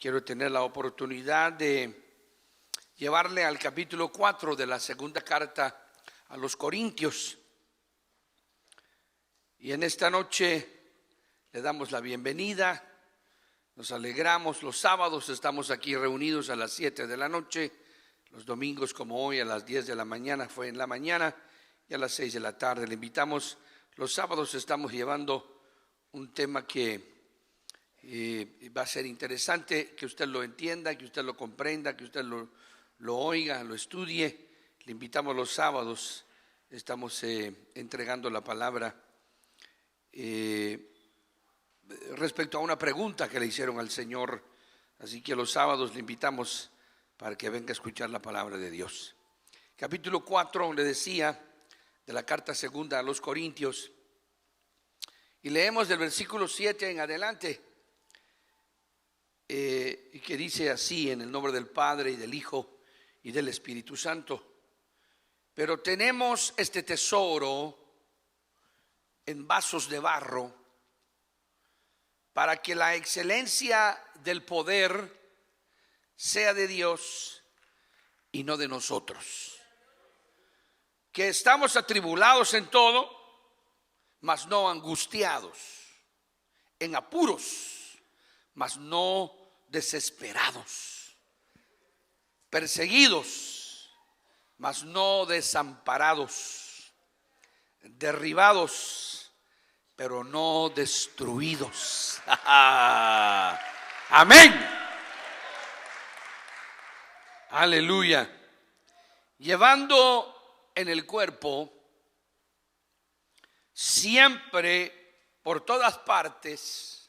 quiero tener la oportunidad de llevarle al capítulo 4 de la segunda carta a los Corintios. Y en esta noche le damos la bienvenida, nos alegramos. Los sábados estamos aquí reunidos a las 7 de la noche, los domingos como hoy a las 10 de la mañana, fue en la mañana, y a las 6 de la tarde. Le invitamos. Los sábados estamos llevando un tema que va a ser interesante, que usted lo entienda, que usted lo comprenda, que usted lo oiga, lo estudie. Le invitamos los sábados, estamos entregando la palabra respecto a una pregunta que le hicieron al Señor. Así que los sábados le invitamos para que venga a escuchar la palabra de Dios. Capítulo 4, le decía, de la carta segunda a los Corintios, y leemos del versículo 7 en adelante, y que dice así: en el nombre del Padre y del Hijo y del Espíritu Santo. Pero tenemos este tesoro en vasos de barro, para que la excelencia del poder sea de Dios y no de nosotros, que estamos atribulados en todo, mas no angustiados, en apuros, mas no desesperados, perseguidos, mas no desamparados, derribados, pero no destruidos. Amén. Aleluya. Llevando en el cuerpo siempre, por todas partes,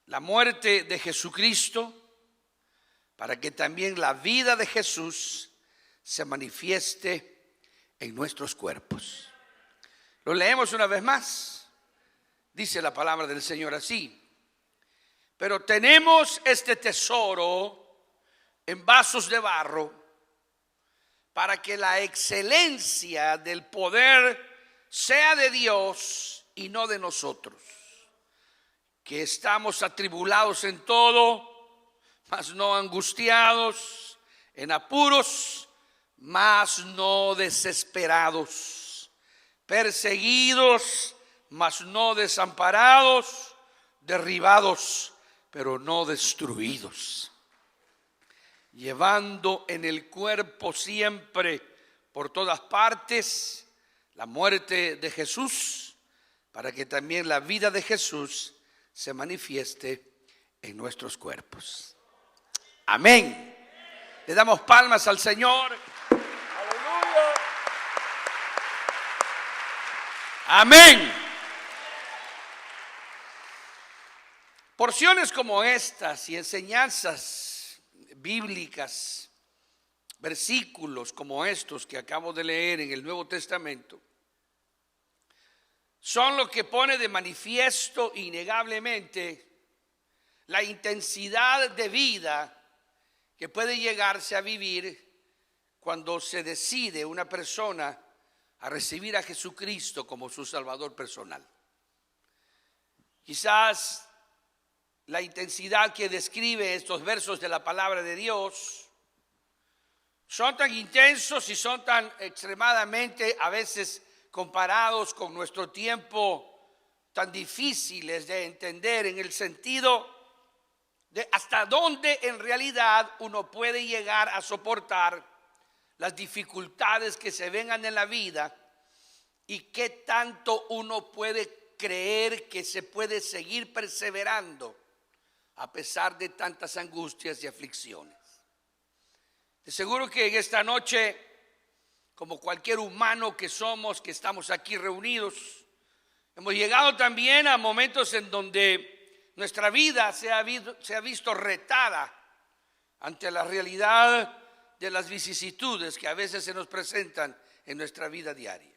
la muerte de Jesucristo, para que también la vida de Jesús se manifieste en nuestros cuerpos. Lo leemos una vez más. Dice la palabra del Señor así: pero tenemos este tesoro en vasos de barro, para que la excelencia del poder sea de Dios y no de nosotros, que estamos atribulados en todo, mas no angustiados, en apuros, mas no desesperados, perseguidos, mas no desamparados, derribados, pero no destruidos, llevando en el cuerpo siempre, por todas partes, la muerte de Jesús, para que también la vida de Jesús se manifieste en nuestros cuerpos. Amén. Le damos palmas al Señor. Aleluya. Amén. Porciones como estas y enseñanzas bíblicas, versículos como estos que acabo de leer en el Nuevo Testamento, son lo que pone de manifiesto innegablemente la intensidad de vida que puede llegarse a vivir cuando se decide una persona a recibir a Jesucristo como su Salvador personal. Quizás la intensidad que describe estos versos de la palabra de Dios son tan intensos y son tan extremadamente a veces comparados con nuestro tiempo, tan difíciles de entender, en el sentido de hasta dónde en realidad uno puede llegar a soportar las dificultades que se vengan en la vida, y qué tanto uno puede creer que se puede seguir perseverando a pesar de tantas angustias y aflicciones. De seguro que en esta noche, como cualquier humano que somos, que estamos aquí reunidos, hemos llegado también a momentos en donde nuestra vida se ha visto retada ante la realidad de las vicisitudes que a veces se nos presentan en nuestra vida diaria.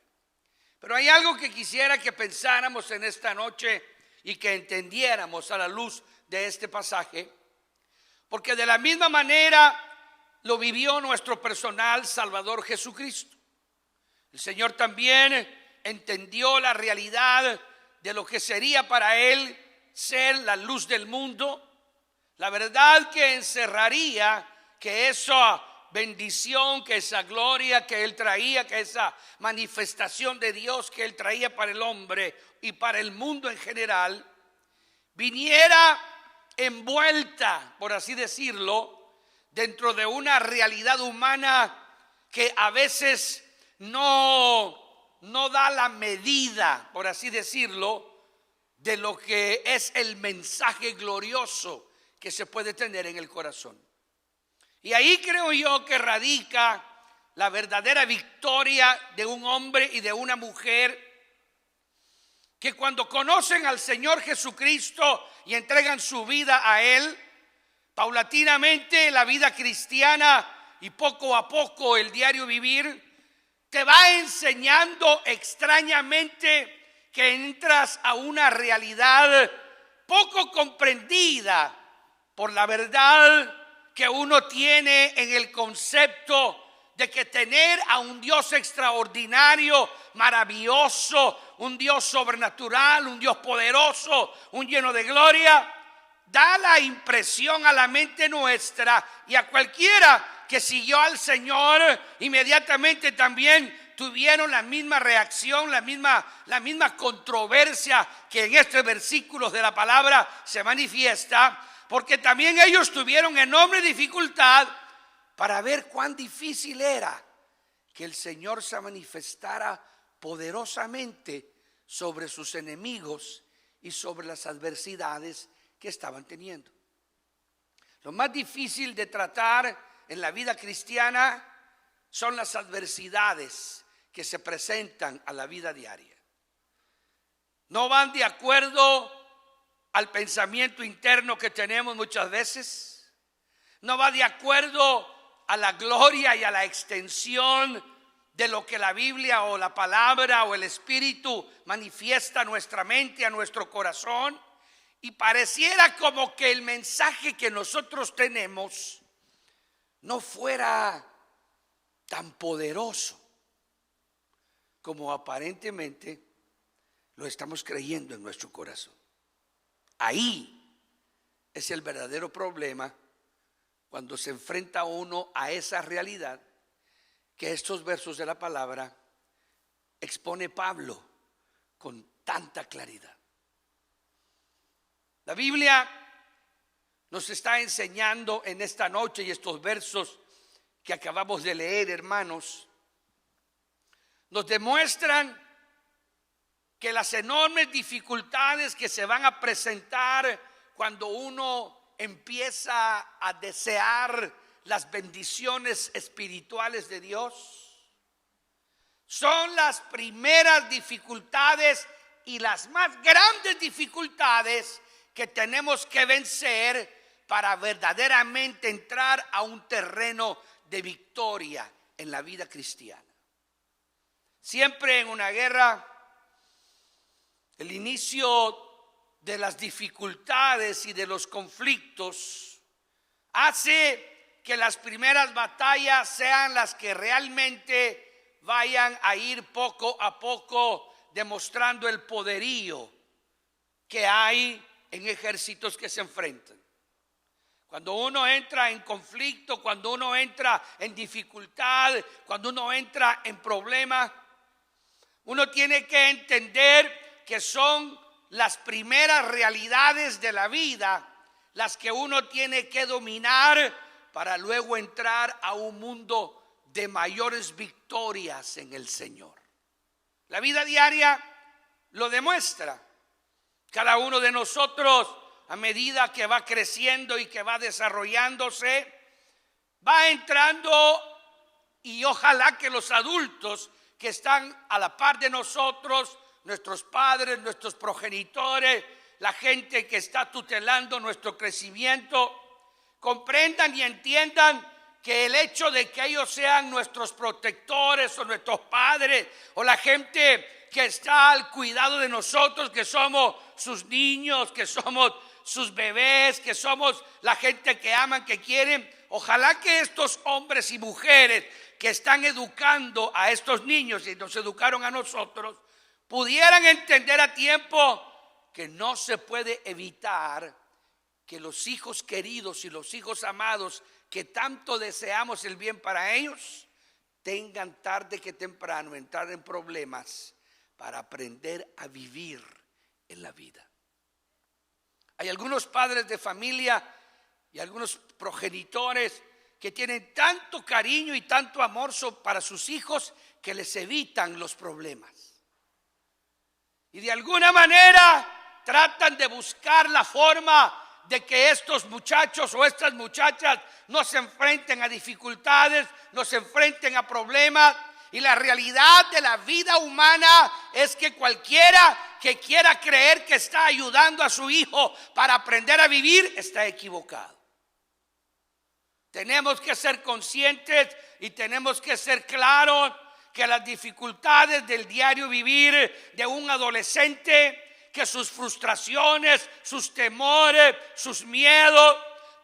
Pero hay algo que quisiera que pensáramos en esta noche y que entendiéramos a la luz de este pasaje, porque de la misma manera lo vivió nuestro personal Salvador Jesucristo. El Señor también entendió la realidad de lo que sería para Él ser la luz del mundo, La verdad que encerraría que esa bendición, que esa gloria que Él traía, que esa manifestación de Dios que Él traía para el hombre y para el mundo en general, viniera envuelta, por así decirlo, dentro de una realidad humana que a veces no da la medida, por así decirlo, de lo que es el mensaje glorioso que se puede tener en el corazón. Y ahí creo yo que radica la verdadera victoria de un hombre y de una mujer que cuando conocen al Señor Jesucristo y entregan su vida a Él, paulatinamente la vida cristiana y poco a poco el diario vivir te va enseñando extrañamente que entras a una realidad poco comprendida por la verdad que uno tiene en el concepto de que tener a un Dios extraordinario, maravilloso, un Dios sobrenatural, un Dios poderoso, un lleno de gloria, da la impresión a la mente nuestra y a cualquiera que siguió al Señor, inmediatamente también tuvieron la misma reacción, la misma controversia que en estos versículos de la palabra se manifiesta, porque también ellos tuvieron enorme dificultad para ver cuán difícil era que el Señor se manifestara poderosamente sobre sus enemigos y sobre las adversidades que estaban teniendo. Lo más difícil de tratar en la vida cristiana son las adversidades que se presentan a la vida diaria. No van de acuerdo al pensamiento interno que tenemos muchas veces. No va de acuerdo a la gloria y a la extensión de lo que la Biblia o la palabra o el Espíritu manifiesta a nuestra mente, a nuestro corazón. Y pareciera como que el mensaje que nosotros tenemos no fuera tan poderoso como aparentemente lo estamos creyendo en nuestro corazón. Ahí es el verdadero problema cuando se enfrenta uno a esa realidad que estos versos de la palabra expone Pablo con tanta claridad. La Biblia nos está enseñando en esta noche y estos versos que acabamos de leer, hermanos, nos demuestran que las enormes dificultades que se van a presentar cuando uno empieza a desear las bendiciones espirituales de Dios son las primeras dificultades y las más grandes dificultades que tenemos que vencer para verdaderamente entrar a un terreno de victoria en la vida cristiana. Siempre en una guerra, el inicio de las dificultades y de los conflictos hace que las primeras batallas sean las que realmente vayan a ir poco a poco demostrando el poderío que hay en ejércitos que se enfrentan. Cuando uno entra en conflicto, cuando uno entra en dificultad, cuando uno entra en problema, uno tiene que entender que son las primeras realidades de la vida las que uno tiene que dominar para luego entrar a un mundo de mayores victorias en el Señor. La vida diaria lo demuestra. Cada uno de nosotros, a medida que va creciendo y que va desarrollándose, va entrando, y ojalá que los adultos que están a la par de nosotros, nuestros padres, nuestros progenitores, la gente que está tutelando nuestro crecimiento, comprendan y entiendan que el hecho de que ellos sean nuestros protectores o nuestros padres o la gente que está al cuidado de nosotros, que somos sus niños, que somos sus bebés, que somos la gente que aman, que quieren, ojalá que estos hombres y mujeres que están educando a estos niños y nos educaron a nosotros, pudieran entender a tiempo que no se puede evitar que los hijos queridos y los hijos amados que tanto deseamos el bien para ellos, tengan tarde que temprano entrar en problemas para aprender a vivir en la vida. Hay algunos padres de familia y algunos progenitores que tienen tanto cariño y tanto amor para sus hijos que les evitan los problemas. Y de alguna manera tratan de buscar la forma de que estos muchachos o estas muchachas no se enfrenten a dificultades, no se enfrenten a problemas. Y la realidad de la vida humana es que cualquiera que quiera creer que está ayudando a su hijo para aprender a vivir está equivocado. Tenemos que ser conscientes y tenemos que ser claros que las dificultades del diario vivir de un adolescente, que sus frustraciones, sus temores, sus miedos,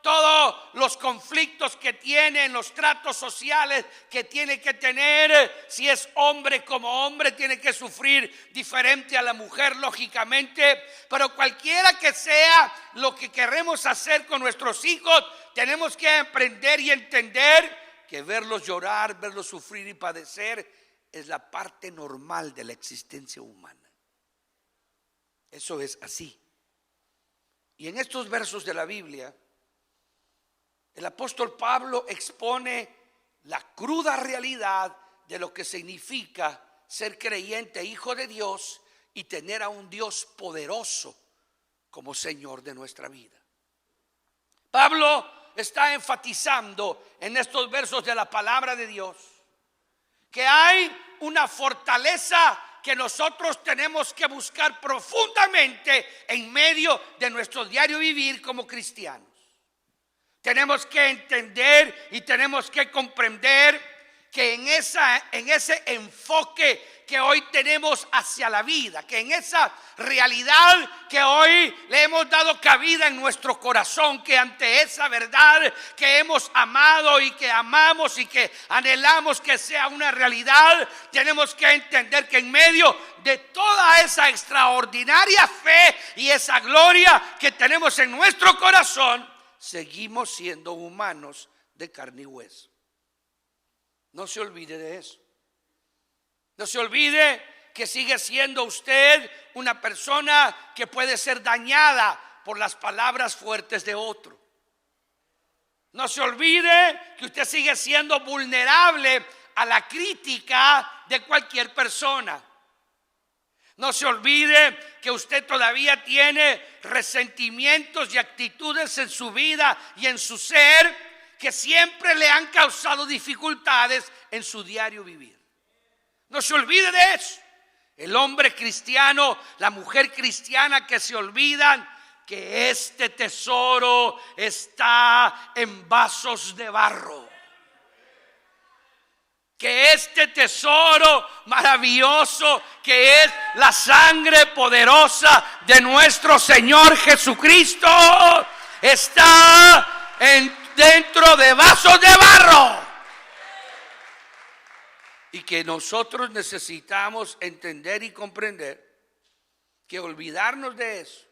todos los conflictos que tiene en los tratos sociales que tiene que tener, si es hombre como hombre tiene que sufrir diferente a la mujer lógicamente, pero cualquiera que sea lo que queremos hacer con nuestros hijos, tenemos que aprender y entender que verlos llorar, verlos sufrir y padecer es la parte normal de la existencia humana. Eso es así. Y en estos versos de la Biblia, el apóstol Pablo expone la cruda realidad de lo que significa ser creyente, hijo de Dios, y tener a un Dios poderoso como Señor de nuestra vida. Pablo está enfatizando en estos versos de la palabra de Dios que hay una fortaleza que nosotros tenemos que buscar profundamente en medio de nuestro diario vivir como cristianos. Tenemos que entender y tenemos que comprender que en ese enfoque que hoy tenemos hacia la vida, que en esa realidad que hoy le hemos dado cabida en nuestro corazón, que ante esa verdad que hemos amado y que amamos y que anhelamos que sea una realidad, tenemos que entender que en medio de toda esa extraordinaria fe y esa gloria que tenemos en nuestro corazón, seguimos siendo humanos de carne y hueso. No se olvide de eso. No se olvide que sigue siendo usted una persona que puede ser dañada por las palabras fuertes de otro. No se olvide que usted sigue siendo vulnerable a la crítica de cualquier persona. No se olvide que usted todavía tiene resentimientos y actitudes en su vida y en su ser que siempre le han causado dificultades en su diario vivir. No se olvide de eso. El hombre cristiano, la mujer cristiana que se olvidan que este tesoro está en vasos de barro. Que este tesoro maravilloso que es la sangre poderosa de nuestro Señor Jesucristo está dentro de vasos de barro. Y que nosotros necesitamos entender y comprender que olvidarnos de eso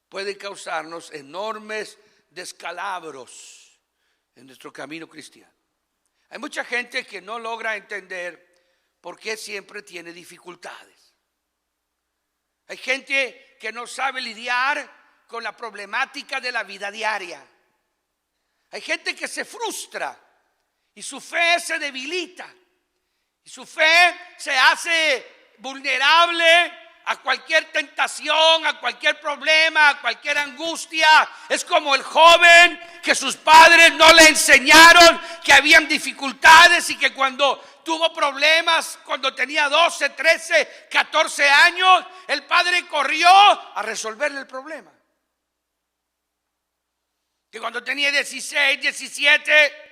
puede causarnos enormes descalabros en nuestro camino cristiano. Hay mucha gente que no logra entender por qué siempre tiene dificultades. Hay gente que no sabe lidiar con la problemática de la vida diaria. Hay gente que se frustra y su fe se debilita. Y su fe se hace vulnerable a cualquier tentación, a cualquier problema, a cualquier angustia. Es como el joven que sus padres no le enseñaron que habían dificultades y que cuando tuvo problemas, cuando tenía 12, 13, 14 años, el padre corrió a resolverle el problema. Que cuando tenía 16, 17...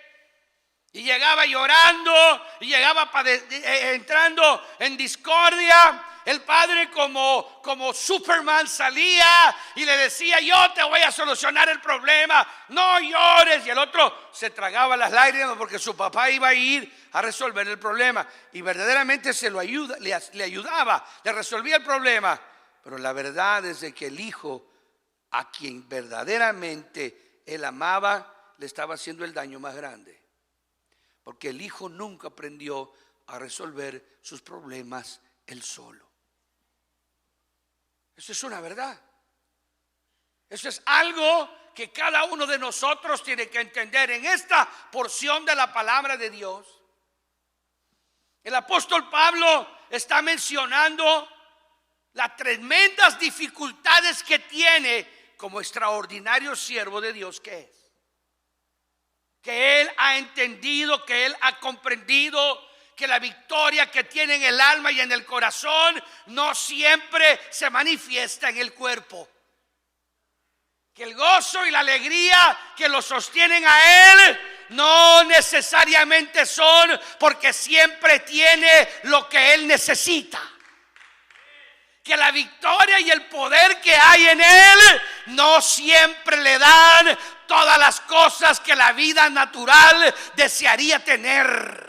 y llegaba llorando y llegaba entrando en discordia, el padre como Superman salía y le decía: yo te voy a solucionar el problema, no llores. Y el otro se tragaba las lágrimas porque su papá iba a ir a resolver el problema. Y verdaderamente le ayudaba, le resolvía el problema. Pero la verdad es de que el hijo a quien verdaderamente él amaba, le estaba haciendo el daño más grande. Porque el hijo nunca aprendió a resolver sus problemas él solo. Eso es una verdad. Eso es algo que cada uno de nosotros tiene que entender en esta porción de la palabra de Dios. El apóstol Pablo está mencionando las tremendas dificultades que tiene como extraordinario siervo de Dios que es. Que él ha entendido, que él ha comprendido que la victoria que tiene en el alma y en el corazón no siempre se manifiesta en el cuerpo. Que el gozo y la alegría que lo sostienen a él no necesariamente son porque siempre tiene lo que él necesita. Que la victoria y el poder que hay en él no siempre le dan todas las cosas que la vida natural desearía tener.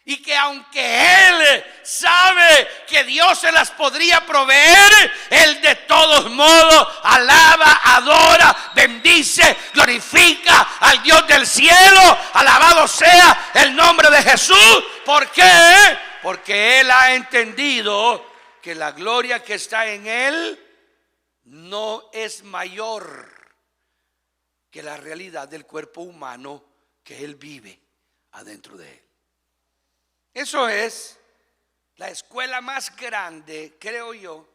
Y que aunque él sabe que Dios se las podría proveer, él de todos modos alaba, adora, bendice, glorifica al Dios del cielo. Alabado sea el nombre de Jesús. ¿Por qué? Porque él ha entendido que la gloria que está en él no es mayor que la realidad del cuerpo humano que él vive adentro de él. Eso es la escuela más grande, creo yo,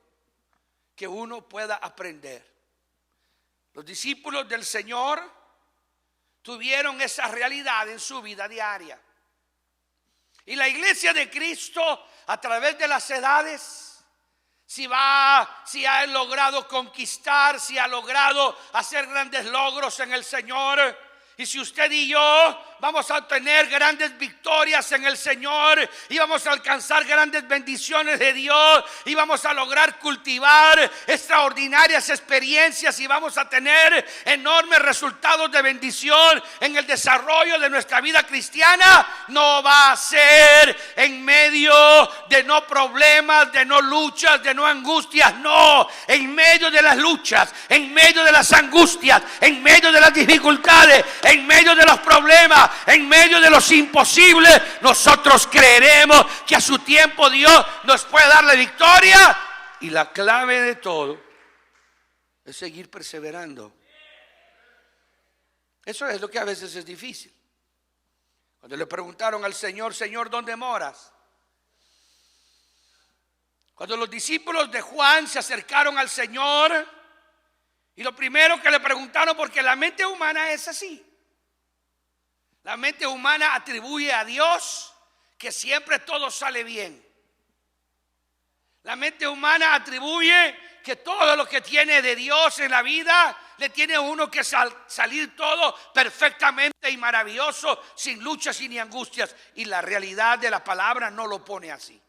que uno pueda aprender. Los discípulos del Señor tuvieron esa realidad en su vida diaria. Y la iglesia de Cristo, a través de las edades, si ha logrado conquistar, si ha logrado hacer grandes logros en el Señor. Y si usted y yo vamos a obtener grandes victorias en el Señor y vamos a alcanzar grandes bendiciones de Dios y vamos a lograr cultivar extraordinarias experiencias y vamos a tener enormes resultados de bendición en el desarrollo de nuestra vida cristiana, no va a ser en medio de no problemas, de no luchas, de no angustias. No, en medio de las luchas, en medio de las angustias, en medio de las dificultades, en medio de los problemas, en medio de los imposibles, nosotros creeremos que a su tiempo Dios nos puede dar la victoria. Y la clave de todo es seguir perseverando. Eso es lo que a veces es difícil. Cuando le preguntaron al Señor: Señor, ¿dónde moras? Cuando los discípulos de Juan se acercaron al Señor, y lo primero que le preguntaron, porque la mente humana es así. La mente humana atribuye a Dios que siempre todo sale bien. La mente humana atribuye que todo lo que tiene de Dios en la vida le tiene a uno que salir todo perfectamente y maravilloso, sin luchas y ni angustias. Y la realidad de la palabra no lo pone así.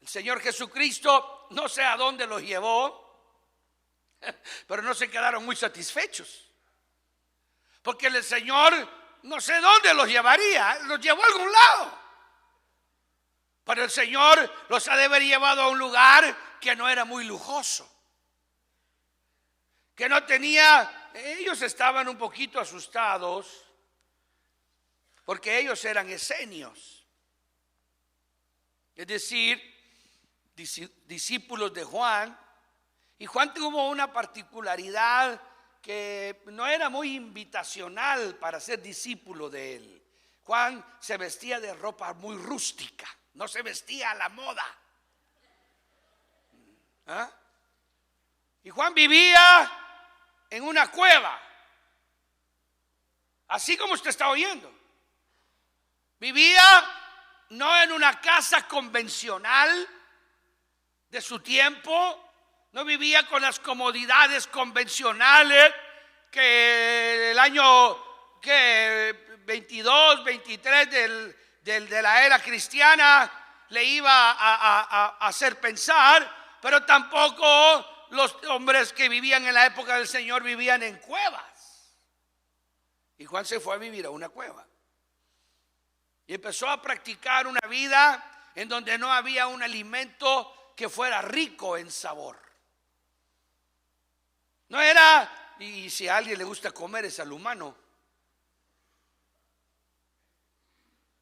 El Señor Jesucristo no sé a dónde los llevó, pero no se quedaron muy satisfechos. Porque el Señor no sé dónde los llevaría, los llevó a algún lado. Pero el Señor los ha de haber llevado a un lugar que no era muy lujoso. Que no tenía, ellos estaban un poquito asustados porque ellos eran esenios. Es decir, discípulos de Juan. Y Juan tuvo una particularidad que no era muy invitacional para ser discípulo de él. Juan se vestía de ropa muy rústica, no se vestía a la moda. ¿Ah? Y Juan vivía en una cueva, así como usted está oyendo. Vivía no en una casa convencional de su tiempo. No vivía con las comodidades convencionales que el año 22, 23 de la era cristiana le iba a hacer pensar, pero tampoco los hombres que vivían en la época del Señor vivían en cuevas. Y Juan se fue a vivir a una cueva y empezó a practicar una vida en donde no había un alimento que fuera rico en sabor. No era, y si a alguien le gusta comer es al humano.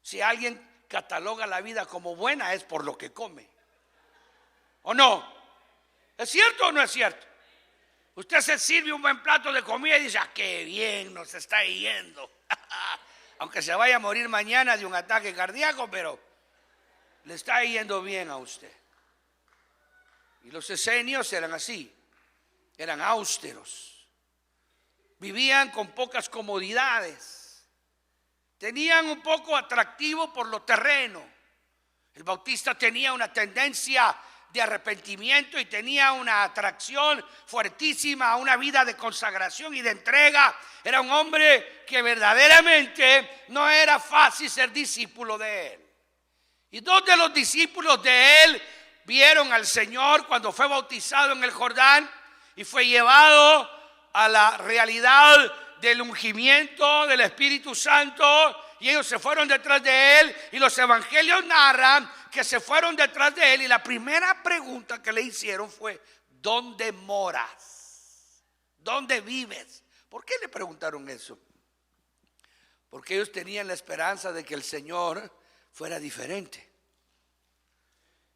Si alguien cataloga la vida como buena es por lo que come. ¿O no? ¿Es cierto o no es cierto? Usted se sirve un buen plato de comida y dice, ah, qué bien nos está yendo. Aunque se vaya a morir mañana de un ataque cardíaco, pero le está yendo bien a usted. Y los esenios eran así, eran austeros, vivían con pocas comodidades, tenían un poco atractivo por lo terreno. El bautista tenía una tendencia de arrepentimiento y tenía una atracción fuertísima a una vida de consagración y de entrega. Era un hombre que verdaderamente no era fácil ser discípulo de él. Y dos de los discípulos de él vieron al Señor cuando fue bautizado en el Jordán y fue llevado a la realidad del ungimiento del Espíritu Santo, y ellos se fueron detrás de él, y los evangelios narran que se fueron detrás de él, y la primera pregunta que le hicieron fue: ¿dónde moras? ¿Dónde vives? ¿Por qué le preguntaron eso? Porque ellos tenían la esperanza de que el Señor fuera diferente.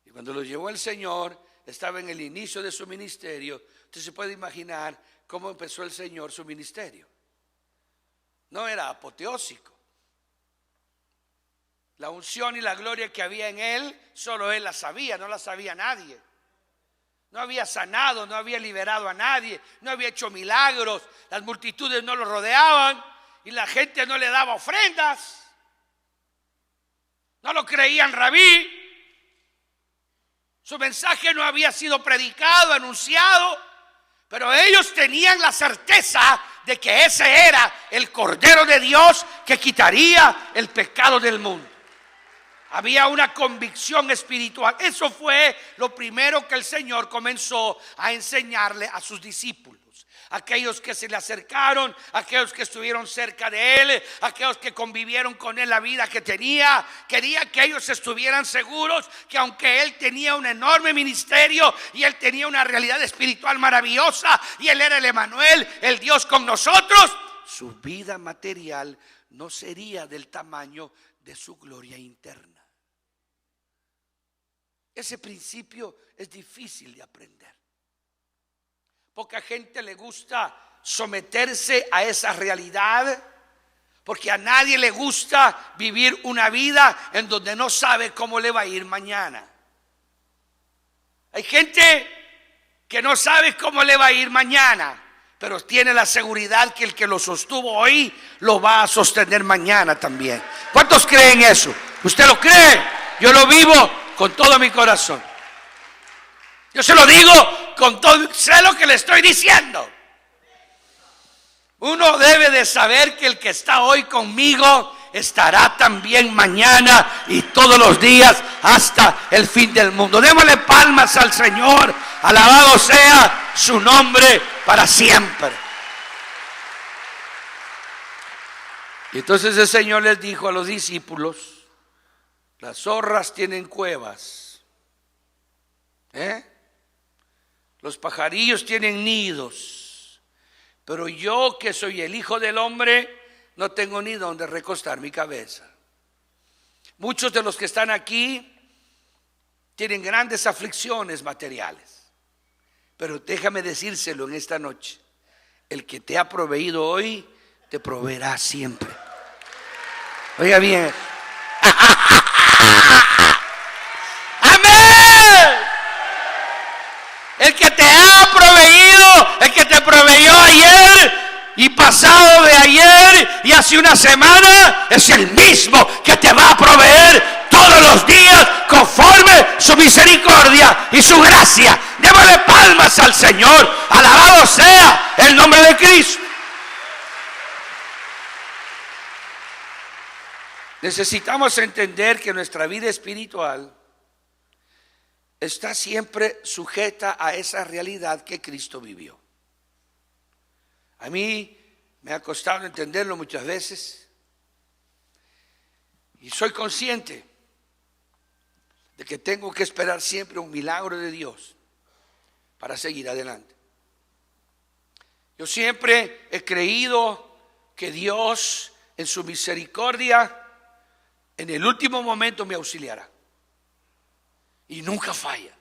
Y cuando los llevó el Señor, estaba en el inicio de su ministerio. Usted se puede imaginar cómo empezó el Señor su ministerio. No era apoteósico. La unción y la gloria que había en él, solo él la sabía, no la sabía nadie. No había sanado, no había liberado a nadie, no había hecho milagros, las multitudes no lo rodeaban y la gente no le daba ofrendas. No lo creían rabí. Su mensaje no había sido predicado, anunciado, pero ellos tenían la certeza de que ese era el Cordero de Dios que quitaría el pecado del mundo. Había una convicción espiritual. Eso fue lo primero que el Señor comenzó a enseñarle a sus discípulos. Aquellos que se le acercaron, aquellos que estuvieron cerca de él, aquellos que convivieron con él la vida que tenía. Quería que ellos estuvieran seguros que aunque él tenía un enorme ministerio y él tenía una realidad espiritual maravillosa y él era el Emanuel, el Dios con nosotros, su vida material no sería del tamaño de su gloria interna. Ese principio es difícil de aprender. Poca gente le gusta someterse a esa realidad, porque a nadie le gusta vivir una vida en donde no sabe cómo le va a ir mañana. Hay gente que no sabe cómo le va a ir mañana, pero tiene la seguridad que el que lo sostuvo hoy lo va a sostener mañana también. ¿Cuántos creen eso? ¿Usted lo cree? Yo lo vivo con todo mi corazón. Yo se lo digo con todo, sé lo que le estoy diciendo. Uno debe de saber que el que está hoy conmigo estará también mañana y todos los días hasta el fin del mundo. Démosle palmas al Señor. Alabado sea su nombre para siempre. Y entonces el Señor les dijo a los discípulos: las zorras tienen cuevas, los pajarillos tienen nidos, pero yo, que soy el Hijo del Hombre, no tengo ni donde recostar mi cabeza. Muchos de los que están aquí tienen grandes aflicciones materiales, pero déjame decírselo en esta noche: el que te ha proveído hoy te proveerá siempre. Oiga bien. Amén. El que te ha proveído, el que te proveyó ayer y pasado de ayer y hace una semana, es el mismo que te va a proveer todos los días conforme su misericordia y su gracia. Démosle palmas al Señor. Alabado sea el nombre de Cristo. Necesitamos entender que nuestra vida espiritual está siempre sujeta a esa realidad que Cristo vivió. A mí me ha costado entenderlo muchas veces y soy consciente de que tengo que esperar siempre un milagro de Dios para seguir adelante. Yo siempre he creído que Dios en su misericordia en el último momento me auxiliará. Y nunca falla.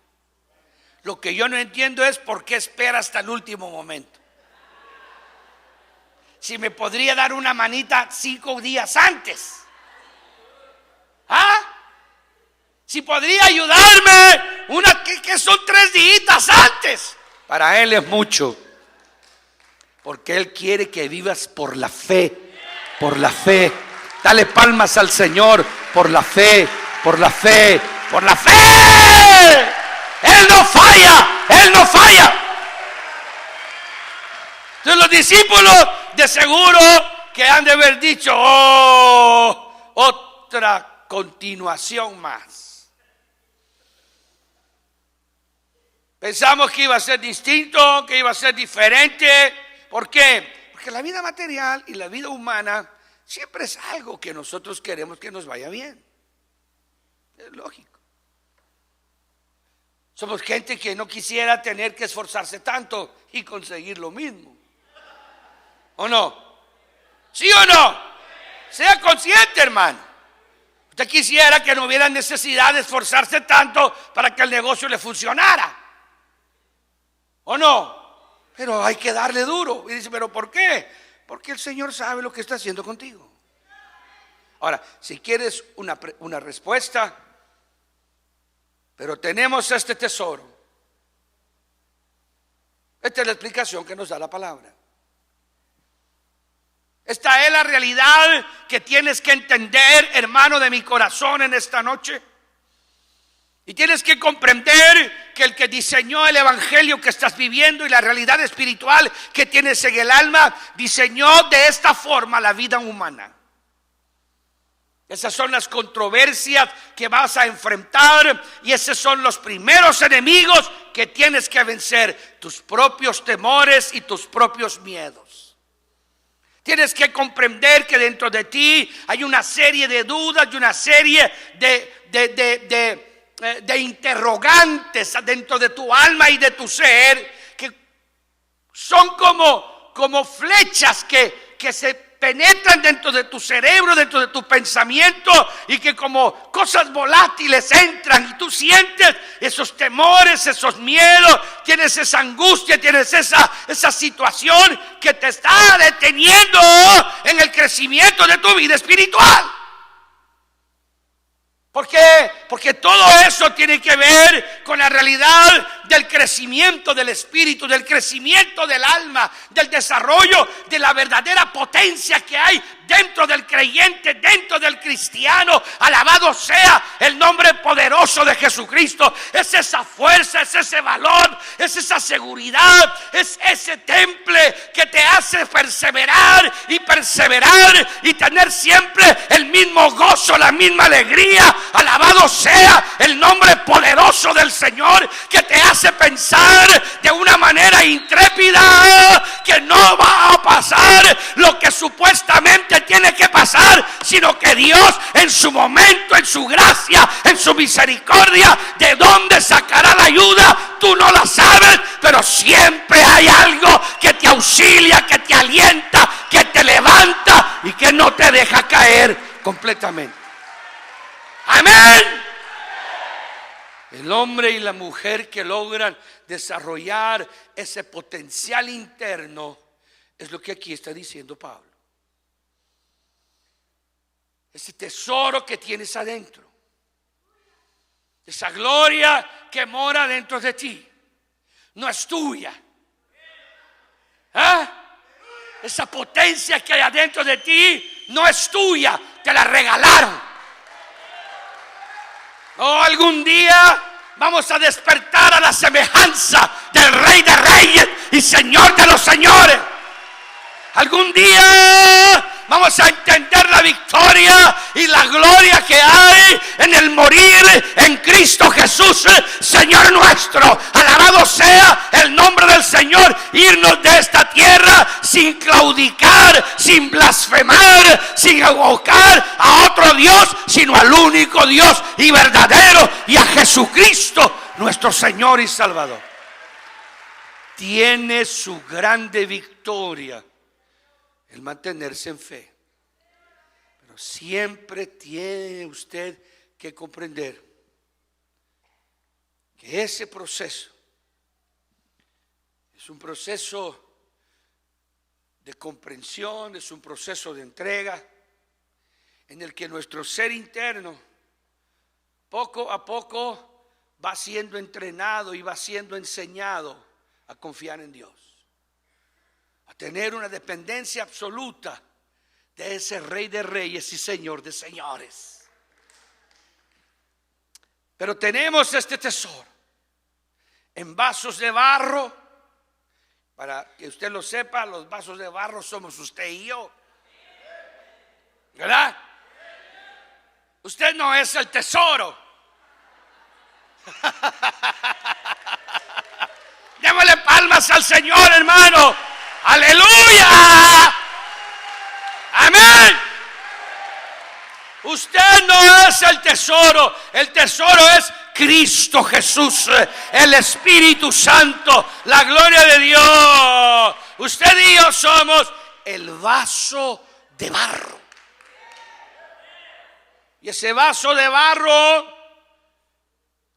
Lo que yo no entiendo es por qué espera hasta el último momento. Si me podría dar una manita 5 días antes. ¿Ah? Si podría ayudarme que son 3 días antes. Para Él es mucho. Porque Él quiere que vivas por la fe. Por la fe. Dale palmas al Señor por la fe. Por la fe. Por la fe. Él no falla. Él no falla. Entonces los discípulos de seguro que han de haber dicho, oh, otra continuación más. Pensamos que iba a ser distinto, que iba a ser diferente. ¿Por qué? Porque la vida material y la vida humana siempre es algo que nosotros queremos que nos vaya bien. Es lógico. Somos gente que no quisiera tener que esforzarse tanto y conseguir lo mismo. ¿O no? ¿Sí o no? Sea consciente, hermano. Usted quisiera que no hubiera necesidad de esforzarse tanto para que el negocio le funcionara. ¿O no? Pero hay que darle duro. Y dice, ¿pero por qué? Porque el Señor sabe lo que está haciendo contigo. Ahora, si quieres una respuesta, pero tenemos este tesoro. Esta es la explicación que nos da la palabra. Esta es la realidad que tienes que entender, hermano de mi corazón, en esta noche. Y tienes que comprender que el que diseñó el evangelio que estás viviendo y la realidad espiritual que tienes en el alma, diseñó de esta forma la vida humana. Esas son las controversias que vas a enfrentar y esos son los primeros enemigos que tienes que vencer, tus propios temores y tus propios miedos. Tienes que comprender que dentro de ti hay una serie de dudas y una serie de interrogantes dentro de tu alma y de tu ser que son como flechas que se penetran dentro de tu cerebro, dentro de tu pensamiento y que como cosas volátiles entran y tú sientes esos temores, esos miedos, tienes esa angustia, tienes esa situación que te está deteniendo en el crecimiento de tu vida espiritual. ¿Por qué? Porque todo eso tiene que ver con la realidad del crecimiento del espíritu, del crecimiento del alma, del desarrollo de la verdadera potencia que hay dentro del creyente, dentro del cristiano. Alabado sea el nombre poderoso de Jesucristo. Es esa fuerza, es ese valor, es esa seguridad, es ese temple que te hace perseverar y tener siempre el mismo gozo, la misma alegría. Alabado sea el nombre poderoso del Señor, que te hace pensar de una manera intrépida que no va a pasar lo que supuestamente tiene que pasar, sino que Dios en su momento, en su gracia, en su misericordia, ¿de dónde sacará la ayuda? Tú no la sabes, pero siempre hay algo que te auxilia, que te alienta, que te levanta y que no te deja caer completamente. Amén. El hombre y la mujer que logran desarrollar ese potencial interno es lo que aquí está diciendo Pablo. Ese tesoro que tienes adentro, esa gloria que mora dentro de ti, no es tuya. ¿Ah? Esa potencia que hay adentro de ti no es tuya, te la regalaron. Oh, algún día vamos a despertar a la semejanza del Rey de Reyes y Señor de los Señores. Algún día vamos a entender la victoria y la gloria que hay en el morir en Cristo Jesús, Señor nuestro. Alabado sea el nombre del Señor. Irnos de esta tierra sin claudicar, sin blasfemar, sin evocar a otro Dios, sino al único Dios y verdadero, y a Jesucristo, nuestro Señor y Salvador. tiene su grande victoria el mantenerse en fe. Pero siempre tiene usted que comprender que ese proceso es un proceso de comprensión, es un proceso de entrega en el que nuestro ser interno poco a poco va siendo entrenado y va siendo enseñado a confiar en Dios, a tener una dependencia absoluta de ese Rey de Reyes y Señor de Señores. Pero tenemos este tesoro en vasos de barro. Para que usted lo sepa, los vasos de barro somos usted y yo, ¿verdad? Usted no es el tesoro. Démosle palmas al Señor, hermano. Aleluya. Amén. Usted no es el tesoro es Cristo Jesús, el Espíritu Santo, la gloria de Dios. Usted y yo somos el vaso de barro. Y ese vaso de barro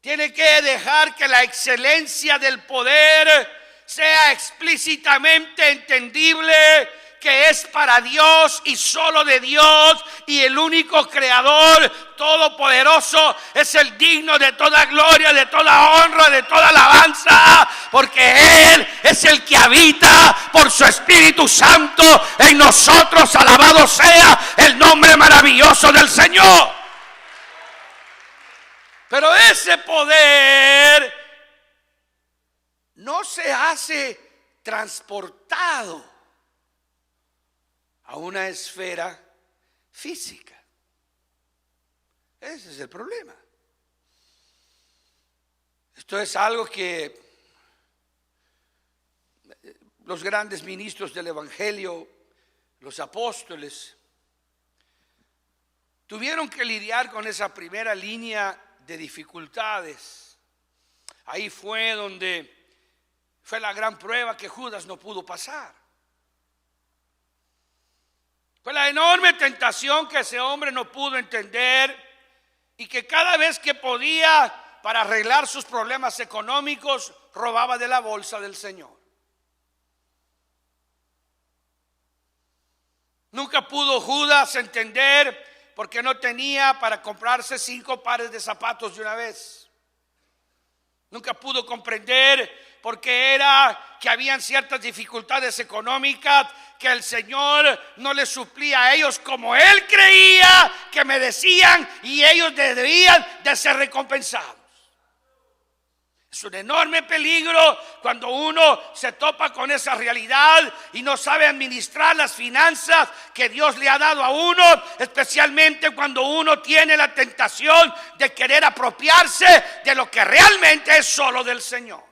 tiene que dejar que la excelencia del poder sea explícitamente entendible, que es para Dios y solo de Dios, y el único creador todopoderoso es el digno de toda gloria, de toda honra, de toda alabanza, porque Él es el que habita por su Espíritu Santo en nosotros. Alabado sea el nombre maravilloso del Señor. Pero ese poder no se hace transportado a una esfera física. Ese es el problema. Esto es algo que los grandes ministros del Evangelio, los apóstoles, tuvieron que lidiar con esa primera línea de dificultades. Ahí fue donde fue la gran prueba que Judas no pudo pasar. Fue la enorme tentación que ese hombre no pudo entender, y que cada vez que podía, para arreglar sus problemas económicos, robaba de la bolsa del Señor. Nunca pudo Judas entender por qué no tenía para comprarse 5 pares de zapatos de una vez. Nunca pudo comprender por qué era que habían ciertas dificultades económicas que el Señor no les suplía a ellos como Él creía que merecían, y ellos debían de ser recompensados. Es un enorme peligro cuando uno se topa con esa realidad y no sabe administrar las finanzas que Dios le ha dado a uno, especialmente cuando uno tiene la tentación de querer apropiarse de lo que realmente es solo del Señor.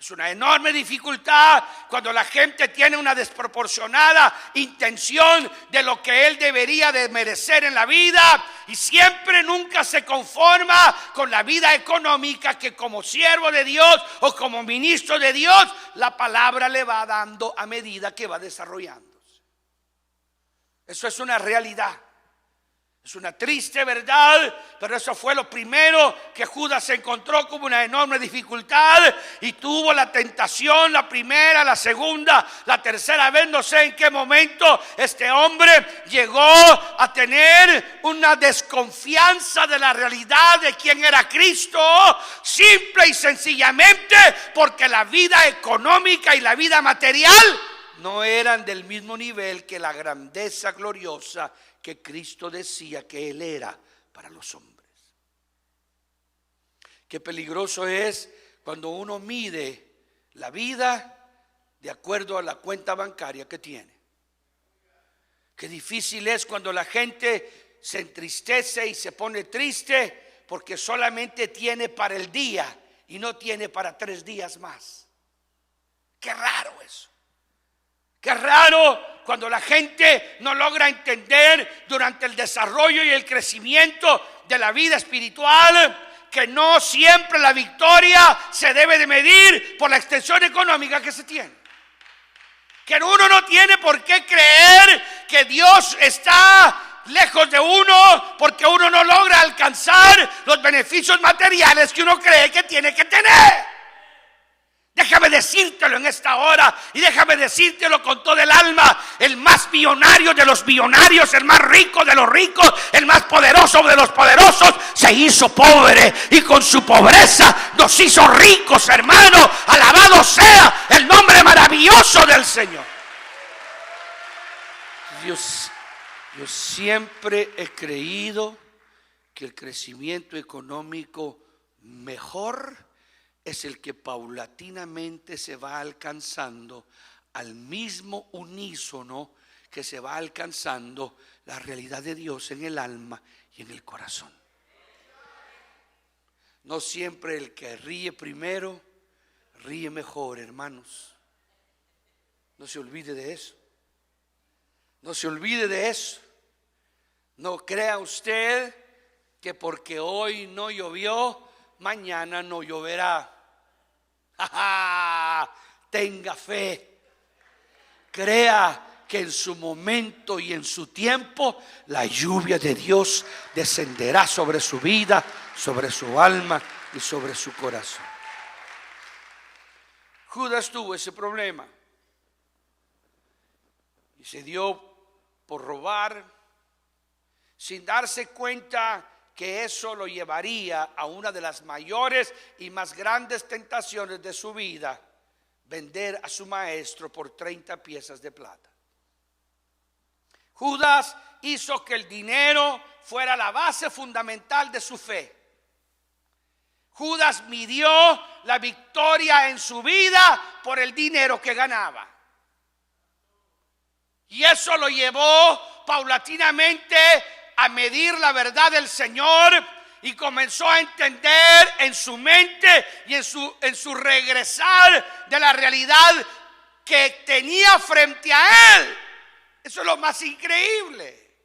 Es una enorme dificultad cuando la gente tiene una desproporcionada intención de lo que él debería de merecer en la vida, y siempre nunca se conforma con la vida económica que como siervo de Dios o como ministro de Dios la palabra le va dando a medida que va desarrollándose. Eso es una realidad. Es una triste verdad, pero eso fue lo primero que Judas se encontró como una enorme dificultad, y tuvo la tentación, la primera, la segunda, la tercera vez, no sé en qué momento este hombre llegó a tener una desconfianza de la realidad de quién era Cristo, simple y sencillamente porque la vida económica y la vida material no eran del mismo nivel que la grandeza gloriosa que Cristo decía que Él era para los hombres. Qué peligroso es cuando uno mide la vida de acuerdo a la cuenta bancaria que tiene. Qué difícil es cuando la gente se entristece y se pone triste porque solamente tiene para el día y no tiene para 3 días más. Qué raro eso. Qué raro cuando la gente no logra entender durante el desarrollo y el crecimiento de la vida espiritual que no siempre la victoria se debe de medir por la extensión económica que se tiene. Que uno no tiene por qué creer que Dios está lejos de uno porque uno no logra alcanzar los beneficios materiales que uno cree que tiene que tener. Déjame decírtelo en esta hora y déjame decírtelo con todo el alma. El más millonario de los millonarios, el más rico de los ricos, el más poderoso de los poderosos, se hizo pobre y con su pobreza nos hizo ricos, hermano. Alabado sea el nombre maravilloso del Señor. Yo siempre he creído que el crecimiento económico mejor es el que paulatinamente se va alcanzando al mismo unísono que se va alcanzando la realidad de Dios en el alma y en el corazón. No siempre el que ríe primero ríe mejor, hermanos. No se olvide de eso. No se olvide de eso. No crea usted que porque hoy no llovió, mañana no lloverá. Tenga fe. Crea que en su momento y en su tiempo la lluvia de Dios descenderá sobre su vida, sobre su alma y sobre su corazón. Judas tuvo ese problema y se dio por robar sin darse cuenta que eso lo llevaría a una de las mayores y más grandes tentaciones de su vida: vender a su maestro por 30 piezas de plata. Judas hizo que el dinero fuera la base fundamental de su fe. Judas midió la victoria en su vida por el dinero que ganaba. Y eso lo llevó paulatinamente a medir la verdad del Señor y comenzó a entender en su mente y en su regresar de la realidad que tenía frente a él. Eso es lo más increíble.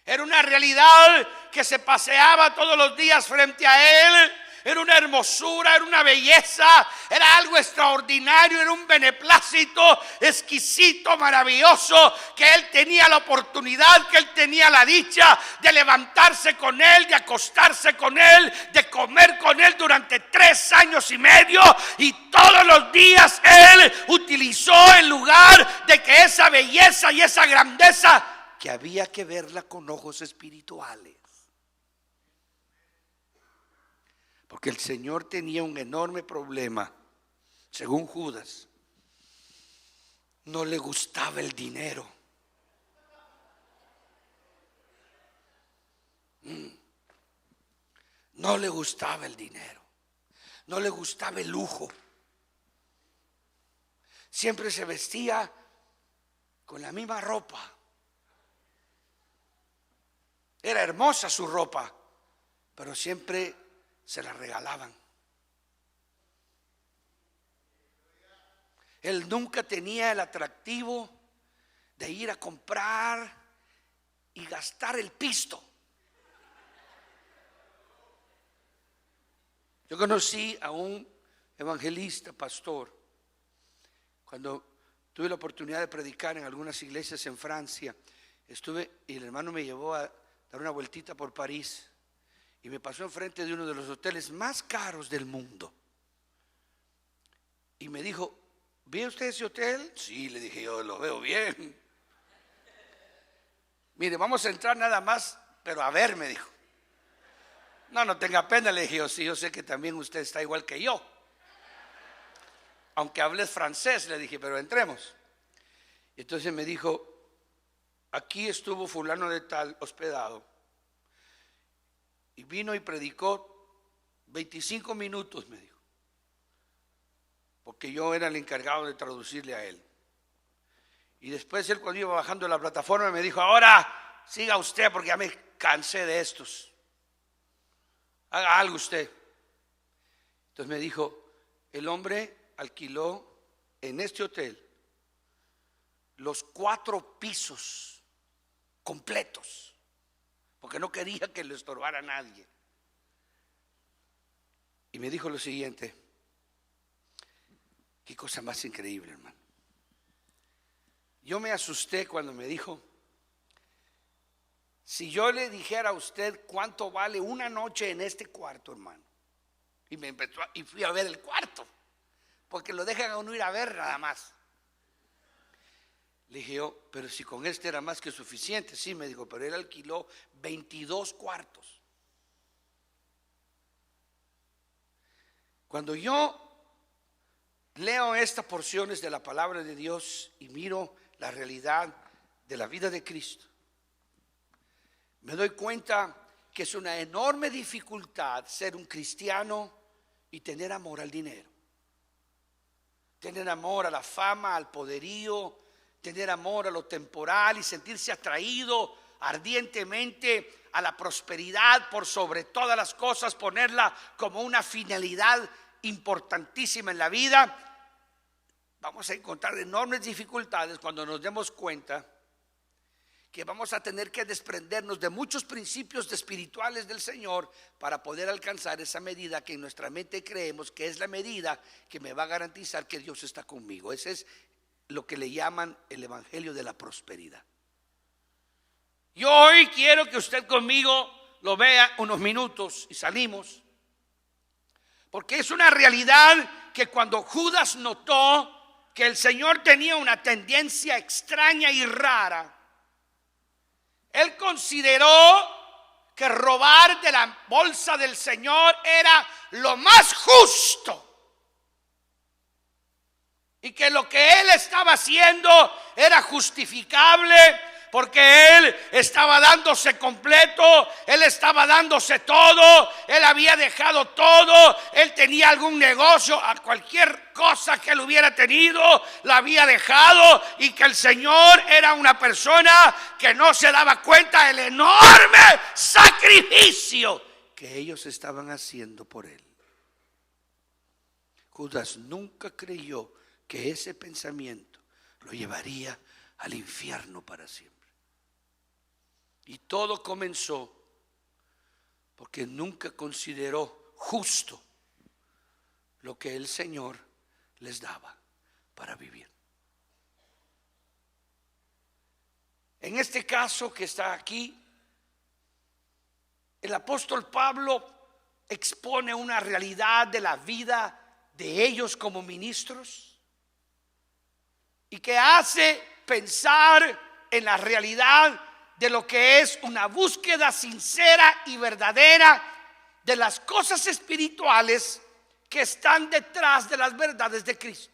Era una realidad que se paseaba todos los días frente a él. Era una hermosura, era una belleza, era algo extraordinario, era un beneplácito exquisito, maravilloso, que él tenía la oportunidad, que él tenía la dicha de levantarse con él, de acostarse con él, de comer con él durante 3 años y medio, y todos los días él utilizó en lugar de que esa belleza y esa grandeza, que había que verla con ojos espirituales. Porque el Señor tenía un enorme problema, según Judas. No le gustaba el dinero. No le gustaba el dinero. No le gustaba el lujo. Siempre se vestía con la misma ropa. Era hermosa su ropa, pero siempre se la regalaban. Él nunca tenía el atractivo de ir a comprar y gastar el pisto. Yo conocí a un evangelista, pastor, cuando tuve la oportunidad de predicar en algunas iglesias en Francia. Estuve y el hermano me llevó a dar una vueltita por París. Y me pasó enfrente de uno de los hoteles más caros del mundo. Y me dijo: ¿ve usted ese hotel? Sí, le dije yo, lo veo bien. Mire, vamos a entrar nada más, pero a ver, me dijo. No tenga pena, le dije yo, sí, yo sé que también usted está igual que yo. Aunque hables francés, le dije, pero entremos. Y entonces me dijo: aquí estuvo fulano de tal hospedado. Y vino y predicó 25 minutos, me dijo. Porque yo era el encargado de traducirle a él. Y después él, cuando iba bajando de la plataforma, me dijo: ahora siga usted porque ya me cansé de estos. Haga algo usted. Entonces me dijo: el hombre alquiló en este hotel los 4 pisos completos, porque no quería que le estorbara a nadie. Y me dijo lo siguiente. Qué cosa más increíble, hermano. Yo me asusté cuando me dijo: si yo le dijera a usted cuánto vale una noche en este cuarto, hermano. Y fui a ver el cuarto, porque lo dejan a uno ir a ver nada más. Le dije yo: pero si con este era más que suficiente. Sí, me dijo, pero él alquiló 22 cuartos. Cuando yo leo estas porciones de la palabra de Dios y miro la realidad de la vida de Cristo, me doy cuenta que es una enorme dificultad ser un cristiano y tener amor al dinero, tener amor a la fama, al poderío, tener amor a lo temporal y sentirse atraído ardientemente a la prosperidad por sobre todas las cosas, ponerla como una finalidad importantísima en la vida. Vamos a encontrar enormes dificultades cuando nos demos cuenta que vamos a tener que desprendernos de muchos principios espirituales del Señor para poder alcanzar esa medida que en nuestra mente creemos que es la medida que me va a garantizar que Dios está conmigo. Ese es lo que le llaman el evangelio de la prosperidad. Yo hoy quiero que usted conmigo lo vea unos minutos y salimos, porque es una realidad que cuando Judas notó que el Señor tenía una tendencia extraña y rara, él consideró que robar de la bolsa del Señor era lo más justo, y que lo que él estaba haciendo era justificable, porque él estaba dándose completo, él estaba dándose todo, él había dejado todo, él tenía algún negocio, a cualquier cosa que él hubiera tenido, la había dejado, y que el Señor era una persona que no se daba cuenta del enorme sacrificio que ellos estaban haciendo por él. Judas nunca creyó que ese pensamiento lo llevaría al infierno para siempre. Y todo comenzó porque nunca consideró justo lo que el Señor les daba para vivir. En este caso que está aquí, el apóstol Pablo expone una realidad de la vida de ellos como ministros y que hace pensar en la realidad de lo que es una búsqueda sincera y verdadera de las cosas espirituales que están detrás de las verdades de Cristo.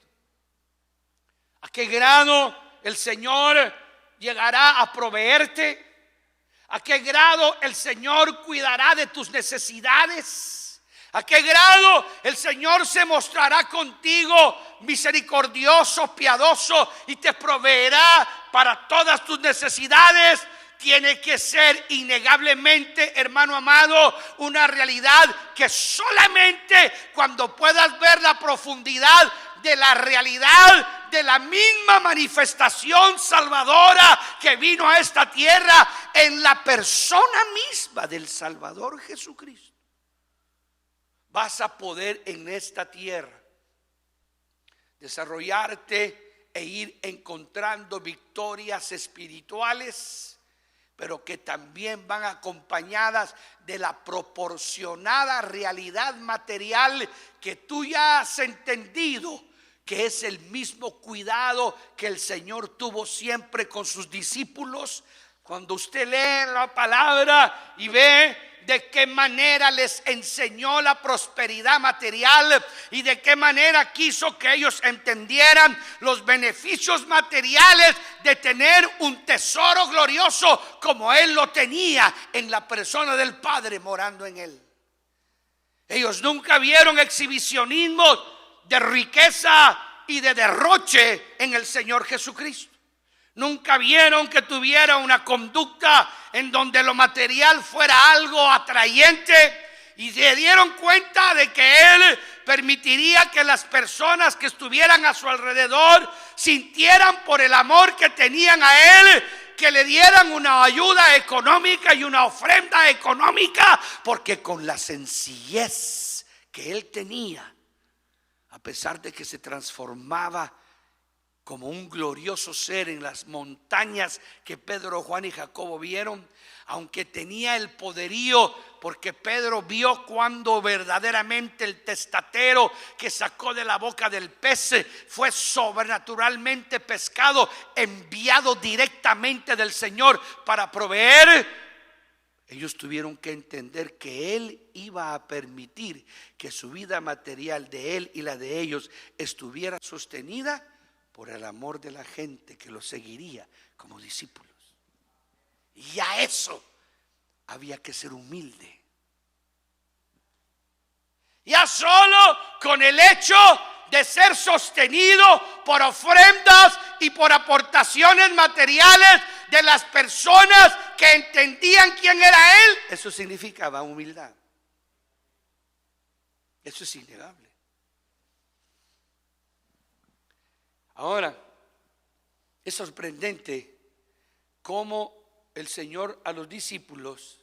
¿A qué grado el Señor llegará a proveerte? ¿A qué grado el Señor cuidará de tus necesidades? ¿A qué grado el Señor se mostrará contigo misericordioso, piadoso y te proveerá para todas tus necesidades? Tiene que ser innegablemente, hermano amado, una realidad que solamente cuando puedas ver la profundidad de la realidad de la misma manifestación salvadora que vino a esta tierra en la persona misma del Salvador Jesucristo, vas a poder en esta tierra desarrollarte e ir encontrando victorias espirituales, pero que también van acompañadas de la proporcionada realidad material que tú ya has entendido, que es el mismo cuidado que el Señor tuvo siempre con sus discípulos. Cuando usted lee la palabra y ve de qué manera les enseñó la prosperidad material y de qué manera quiso que ellos entendieran los beneficios materiales de tener un tesoro glorioso como Él lo tenía en la persona del Padre morando en Él. Ellos nunca vieron exhibicionismo de riqueza y de derroche en el Señor Jesucristo. Nunca vieron que tuviera una conducta en donde lo material fuera algo atrayente, y se dieron cuenta de que Él permitiría que las personas que estuvieran a su alrededor sintieran por el amor que tenían a Él, que le dieran una ayuda económica y una ofrenda económica, porque con la sencillez que él tenía, a pesar de que se transformaba como un glorioso ser en las montañas que Pedro, Juan y Jacobo vieron, aunque tenía el poderío, porque Pedro vio cuando verdaderamente el testatero que sacó de la boca del pez fue sobrenaturalmente pescado, enviado directamente del Señor para proveer. Ellos tuvieron que entender que Él iba a permitir que su vida material de Él y la de ellos estuviera sostenida por el amor de la gente que lo seguiría como discípulos. Y a eso había que ser humilde. Ya solo con el hecho de ser sostenido por ofrendas y por aportaciones materiales de las personas que entendían quién era Él, eso significaba humildad. Eso es innegable. Ahora, es sorprendente cómo el Señor a los discípulos,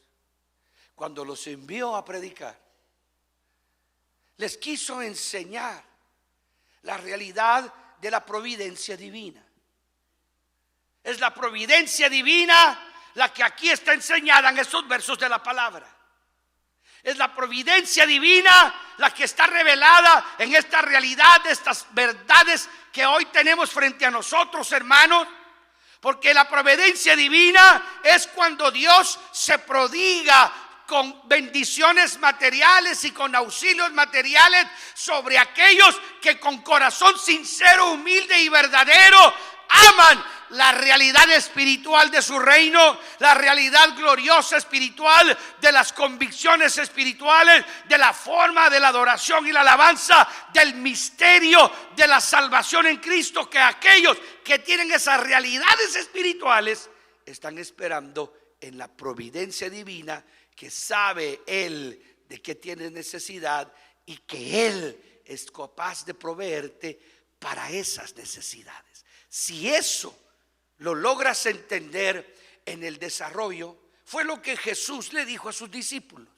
cuando los envió a predicar, les quiso enseñar la realidad de la providencia divina. Es la providencia divina la que aquí está enseñada en estos versos de la palabra. Es la providencia divina la que está revelada en esta realidad, de estas verdades que hoy tenemos frente a nosotros, hermanos. Porque la providencia divina es cuando Dios se prodiga con bendiciones materiales y con auxilios materiales sobre aquellos que con corazón sincero, humilde y verdadero aman la realidad espiritual de su reino, la realidad gloriosa espiritual de las convicciones espirituales, de la forma de la adoración y la alabanza, del misterio de la salvación en Cristo, que aquellos que tienen esas realidades espirituales están esperando en la providencia divina, que sabe Él de qué tienes necesidad y que Él es capaz de proveerte para esas necesidades. Si eso lo logras entender en el desarrollo, fue lo que Jesús le dijo a sus discípulos.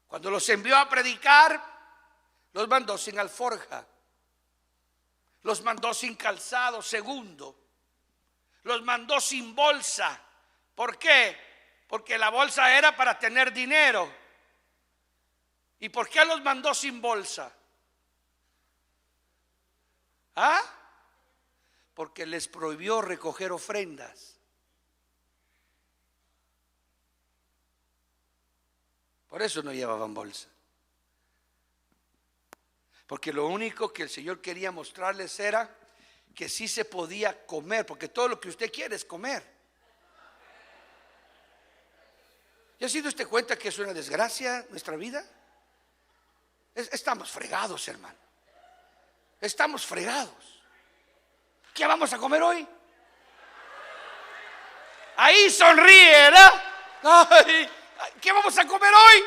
Cuando los envió a predicar, los mandó sin alforja, los mandó sin calzado segundo, los mandó sin bolsa. ¿Por qué? Porque la bolsa era para tener dinero. ¿Y por qué los mandó sin bolsa? ¿Ah? Porque les prohibió recoger ofrendas. Por eso no llevaban bolsa. Porque lo único que el Señor quería mostrarles era que sí se podía comer, porque todo lo que usted quiere es comer. ¿Ya se ha dado usted cuenta que es una desgracia nuestra vida? Estamos fregados, hermano. Estamos fregados. ¿Qué vamos a comer hoy? Ahí sonríe, ¿verdad? Ay, ¿qué vamos a comer hoy?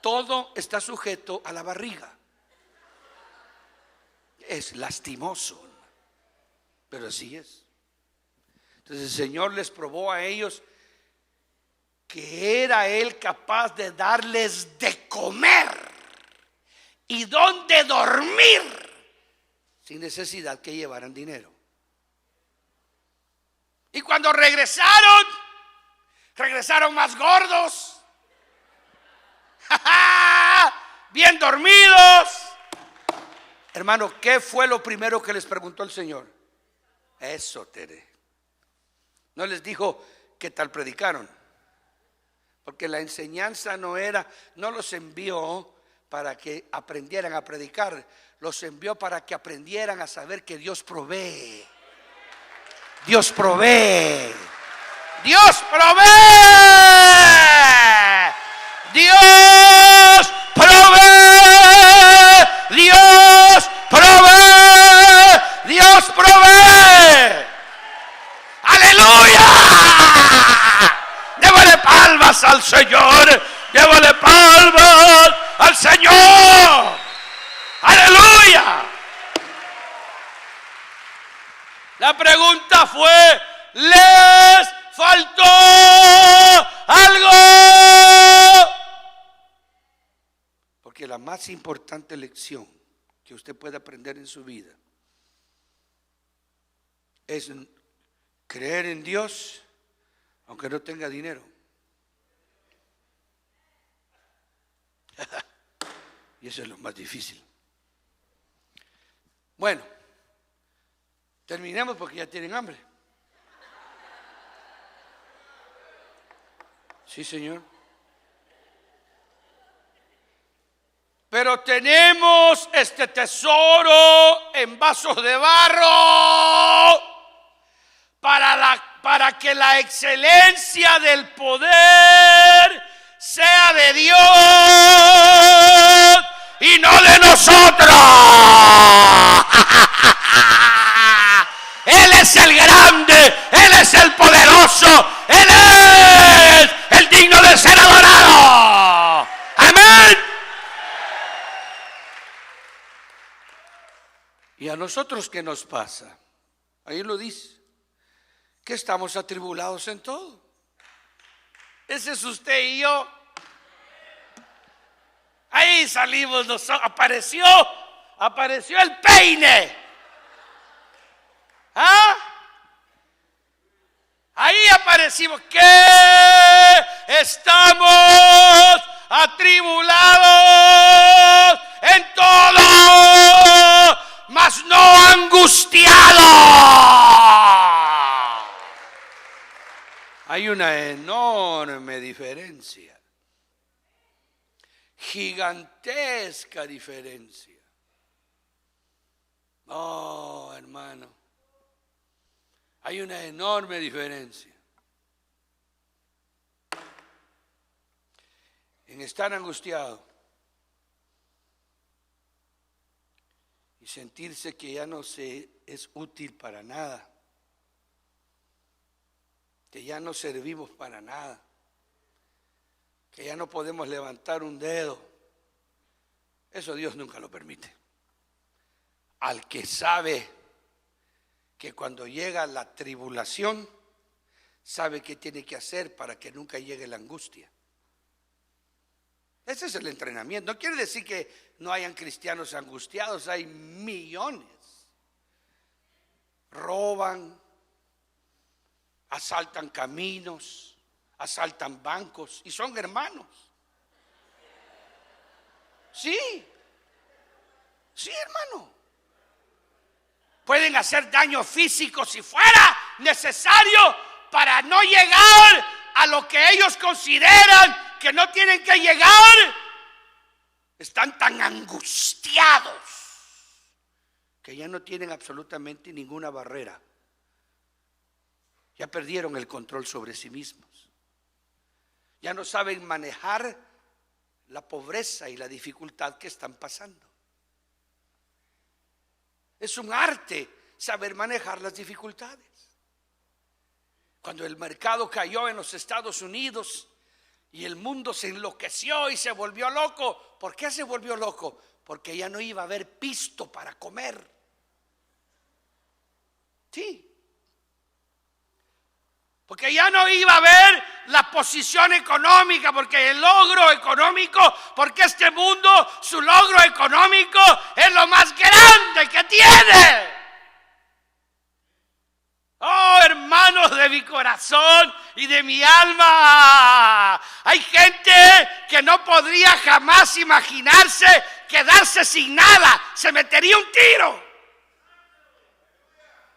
Todo está sujeto a la barriga. Es lastimoso, pero así es. Entonces el Señor les probó a ellos que era Él capaz de darles de comer y donde dormir, sin necesidad que llevaran dinero. Y cuando regresaron más gordos, bien dormidos. Hermano, ¿qué fue lo primero que les preguntó el Señor? Eso, Tere. No les dijo qué tal predicaron, porque la enseñanza no los envió para que aprendieran a predicar, los envió para que aprendieran a saber que Dios provee. Dios provee. Dios provee. Dios provee. Dios provee. Dios provee. Aleluya. Démosle palmas al Señor. Démosle palmas al Señor. Aleluya. La pregunta fue: ¿les faltó algo? más importante lección que usted puede aprender en su vida es creer en Dios aunque no tenga dinero. Y eso es lo más difícil. Bueno, terminemos porque ya tienen hambre. Sí, Señor. Pero tenemos este tesoro en vasos de barro para que la excelencia del poder sea de Dios y no de nosotros. Él es el grande, Él es el poderoso, Él es el digno de ser adorado. Amén. ¿Y a nosotros qué nos pasa? Ahí lo dice, que estamos atribulados en todo. Ese es usted y yo. Ahí salimos nosotros, apareció el peine. ¿Ah? Ahí aparecimos que estamos atribulados en todo, mas no angustiados. Hay una enorme diferencia, gigantesca diferencia. Oh, hermano, hay una enorme diferencia en estar angustiado y sentirse que ya no se es útil para nada, que ya no servimos para nada, que ya no podemos levantar un dedo. Eso Dios nunca lo permite. Al que sabe que cuando llega la tribulación, sabe qué tiene que hacer para que nunca llegue la angustia. Ese es el entrenamiento. No quiere decir que no hayan cristianos angustiados, hay millones. Roban, asaltan caminos, asaltan bancos y son hermanos. Sí, hermano. Pueden hacer daño físico si fuera necesario para no llegar a lo que ellos consideran que no tienen que llegar. Están tan angustiados que ya no tienen absolutamente ninguna barrera. Ya perdieron el control sobre sí mismos. Ya no saben manejar la pobreza y la dificultad que están pasando. Es un arte saber manejar las dificultades. Cuando el mercado cayó en los Estados Unidos y el mundo se enloqueció y se volvió loco. ¿Por qué se volvió loco? Porque ya no iba a haber pisto para comer. Sí. Porque ya no iba a haber la posición económica, porque el logro económico, porque este mundo, su logro económico es lo más grande que tiene. Oh, hermanos de mi corazón y de mi alma, hay gente que no podría jamás imaginarse quedarse sin nada, se metería un tiro.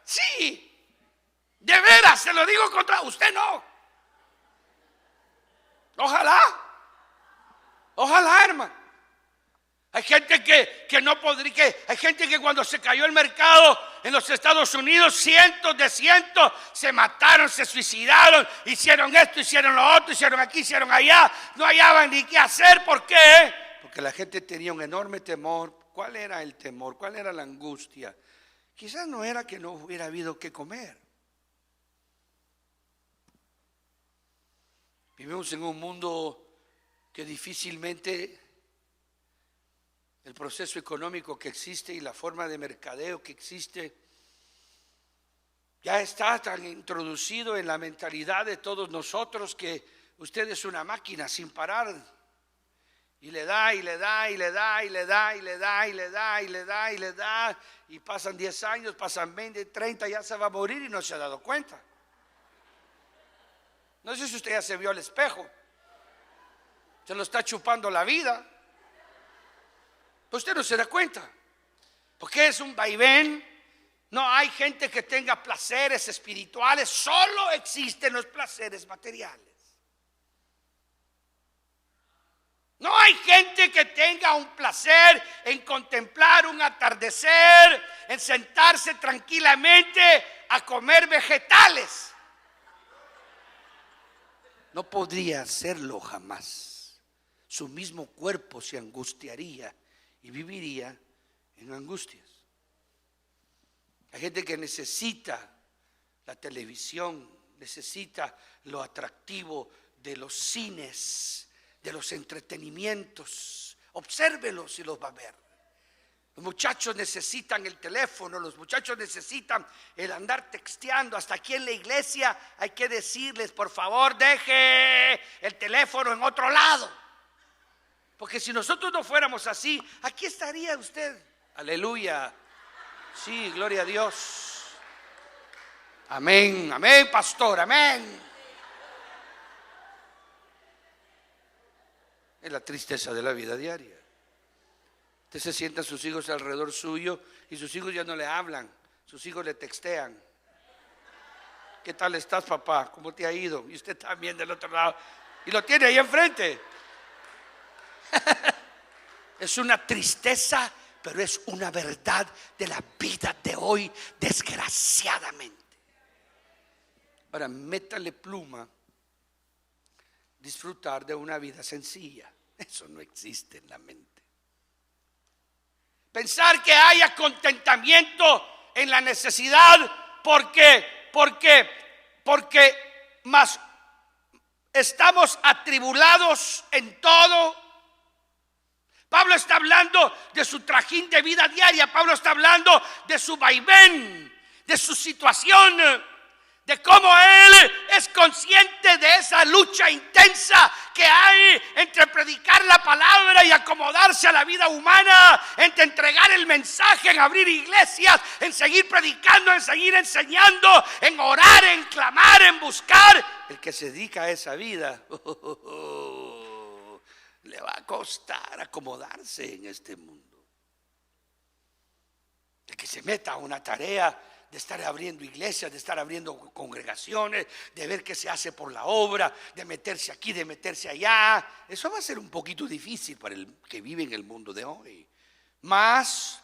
Sí. De veras, se lo digo contra usted, no. Ojalá, hermano. Hay gente que no podría, hay gente que cuando se cayó el mercado en los Estados Unidos, cientos se mataron, se suicidaron, hicieron esto, hicieron lo otro, hicieron aquí, hicieron allá, no hallaban ni qué hacer. ¿Por qué? Porque la gente tenía un enorme temor. ¿Cuál era el temor? ¿Cuál era la angustia? Quizás no era que no hubiera habido que comer. Vivimos en un mundo que difícilmente el proceso económico que existe y la forma de mercadeo que existe ya está tan introducido en la mentalidad de todos nosotros que usted es una máquina sin parar Y le da, y le da, y le da, y le da, y le da, y le da, y le da, y le da. Y pasan 10 años, pasan 20, 30, ya se va a morir y no se ha dado cuenta. No sé si usted ya se vio al espejo. Se lo está chupando la vida. Pero usted no se da cuenta. Porque es un vaivén. No hay gente que tenga placeres espirituales. Solo existen los placeres materiales. No hay gente que tenga un placer en contemplar un atardecer, en sentarse tranquilamente a comer vegetales. No podría hacerlo jamás. Su mismo cuerpo se angustiaría y viviría en angustias. Hay gente que necesita la televisión, necesita lo atractivo de los cines, de los entretenimientos. Obsérvelos y los va a ver. Los muchachos necesitan el teléfono, los muchachos necesitan el andar texteando. Hasta aquí en la iglesia hay que decirles, por favor, deje el teléfono en otro lado. Porque si nosotros no fuéramos así, aquí estaría usted. Aleluya. Sí, gloria a Dios. Amén, amén, pastor, amén. Es la tristeza de la vida diaria. Usted se sienta a sus hijos alrededor suyo y sus hijos ya no le hablan, sus hijos le textean. ¿Qué tal estás, papá? ¿Cómo te ha ido? Y usted también del otro lado. Y lo tiene ahí enfrente. Es una tristeza, pero es una verdad de la vida de hoy, desgraciadamente. Ahora, métale pluma. Disfrutar de una vida sencilla. Eso no existe en la mente. Pensar que haya contentamiento en la necesidad porque más estamos atribulados en todo. Pablo está hablando de su trajín de vida diaria. Pablo está hablando de su vaivén, de su situación, de cómo él es consciente de esa lucha intensa que hay entre predicar la palabra y acomodarse a la vida humana, entre entregar el mensaje, en abrir iglesias, en seguir predicando, en seguir enseñando, en orar, en clamar, en buscar. El que se dedica a esa vida le va a costar acomodarse en este mundo. El que se meta a una tarea de estar abriendo iglesias, de estar abriendo congregaciones, de ver qué se hace por la obra, de meterse aquí, de meterse allá. Eso va a ser un poquito difícil para el que vive en el mundo de hoy. Más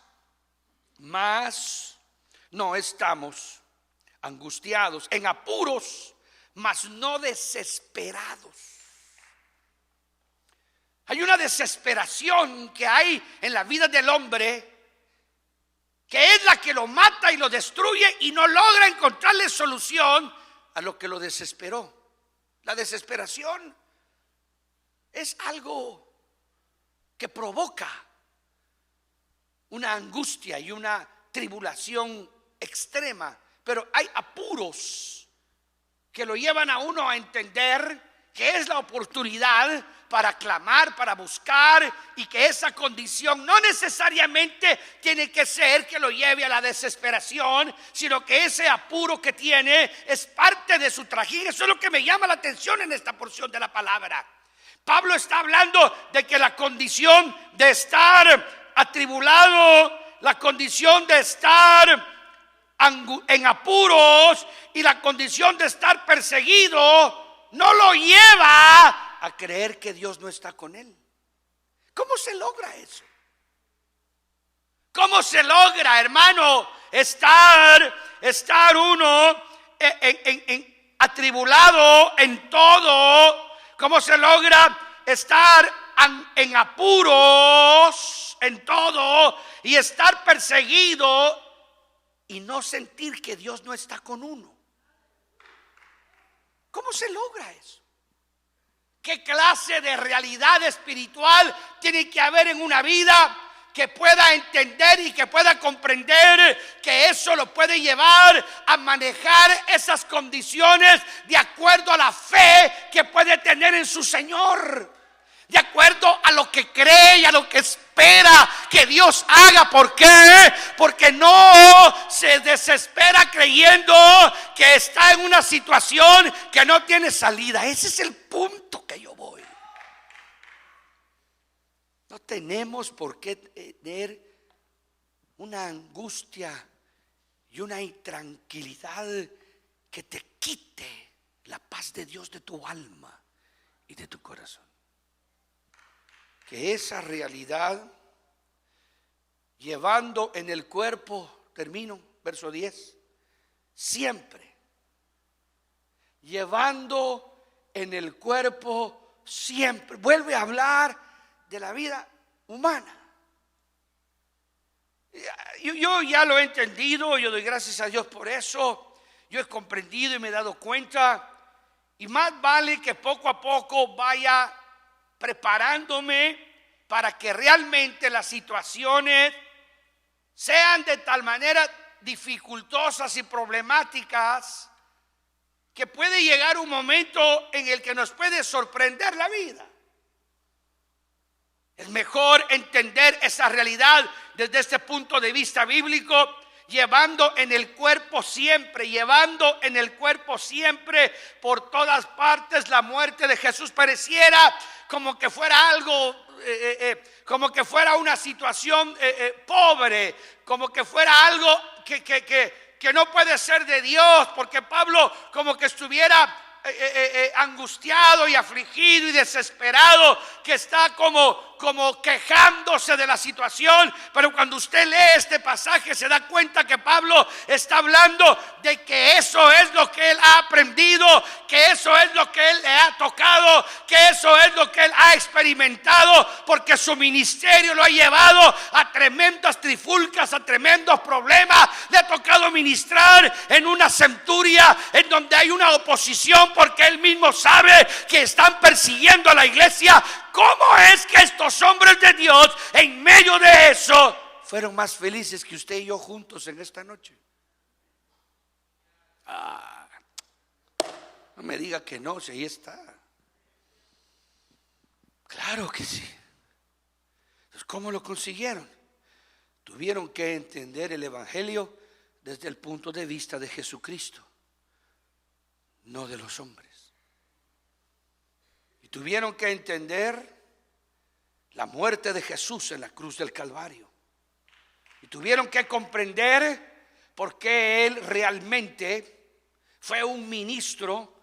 no estamos angustiados, en apuros, mas no desesperados. Hay una desesperación que hay en la vida del hombre, que es la que lo mata y lo destruye y no logra encontrarle solución a lo que lo desesperó. La desesperación es algo que provoca una angustia y una tribulación extrema, pero hay apuros que lo llevan a uno a entender que es la oportunidad para clamar, para buscar, y que esa condición no necesariamente tiene que ser que lo lleve a la desesperación, sino que ese apuro que tiene es parte de su trajín. Eso es lo que me llama la atención en esta porción de la palabra. Pablo está hablando de que la condición de estar atribulado, la condición de estar en apuros y la condición de estar perseguido no lo lleva a creer que Dios no está con él. ¿Cómo se logra eso? ¿Cómo se logra, hermano, estar uno atribulado en todo? ¿Cómo se logra estar en apuros en todo y estar perseguido y no sentir que Dios no está con uno? ¿Cómo se logra eso? ¿Qué clase de realidad espiritual tiene que haber en una vida que pueda entender y que pueda comprender que eso lo puede llevar a manejar esas condiciones de acuerdo a la fe que puede tener en su Señor? de acuerdo a lo que cree y a lo que espera que Dios haga. ¿Por qué? Porque no se desespera creyendo que está en una situación que no tiene salida. Ese es el punto que yo voy. No tenemos por qué tener una angustia y una intranquilidad que te quite la paz de Dios de tu alma y de tu corazón. Que esa realidad, llevando en el cuerpo, termino, verso 10, siempre, llevando en el cuerpo siempre, vuelve a hablar de la vida humana. Yo ya lo he entendido, yo doy gracias a Dios por eso, yo he comprendido y me he dado cuenta, y más vale que poco a poco vaya preparándome para que realmente las situaciones sean de tal manera dificultosas y problemáticas que puede llegar un momento en el que nos puede sorprender la vida. Es mejor entender esa realidad desde este punto de vista bíblico, llevando en el cuerpo siempre, llevando en el cuerpo siempre por todas partes la muerte de Jesús. Pareciera como que fuera algo, como que fuera una situación pobre, como que fuera algo que no puede ser de Dios, porque Pablo como que estuviera angustiado y afligido y desesperado, que está como quejándose de la situación. Pero cuando usted lee este pasaje se da cuenta que Pablo está hablando de que eso es lo que él ha aprendido, que eso es lo que él le ha tocado, que eso es lo que él ha experimentado, porque su ministerio lo ha llevado a tremendas trifulcas, a tremendos problemas. Le ha tocado ministrar en una centuria en donde hay una oposición, porque él mismo sabe que están persiguiendo a la iglesia. ¿Cómo es que estos hombres de Dios en medio de eso fueron más felices que usted y yo juntos en esta noche? No me diga que no, si ahí está. Claro que sí. Entonces, ¿cómo lo consiguieron? Tuvieron que entender el evangelio desde el punto de vista de Jesucristo, no de los hombres. Y tuvieron que entender la muerte de Jesús en la cruz del Calvario. Y tuvieron que comprender por qué Él realmente fue un ministro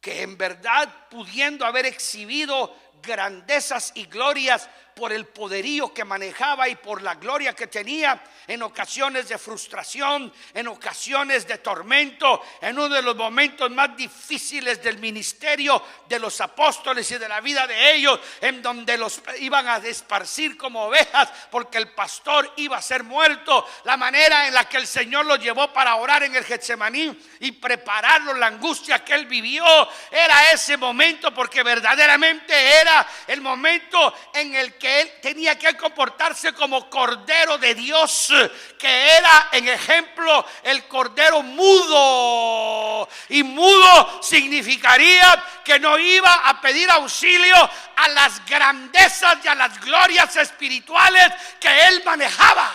que en verdad, pudiendo haber exhibido grandezas y glorias por el poderío que manejaba y por la gloria que tenía, en ocasiones de frustración, en ocasiones de tormento, en uno de los momentos más difíciles del ministerio de los apóstoles y de la vida de ellos, en donde los iban a esparcir como ovejas porque el pastor iba a ser muerto. La manera en la que el Señor los llevó para orar en el Getsemaní y prepararlo, la angustia que él vivió, era ese momento, porque verdaderamente era el momento en el que él tenía que comportarse como Cordero de Dios, que era en ejemplo el Cordero mudo. Y mudo significaría que no iba a pedir auxilio a las grandezas y a las glorias espirituales que él manejaba,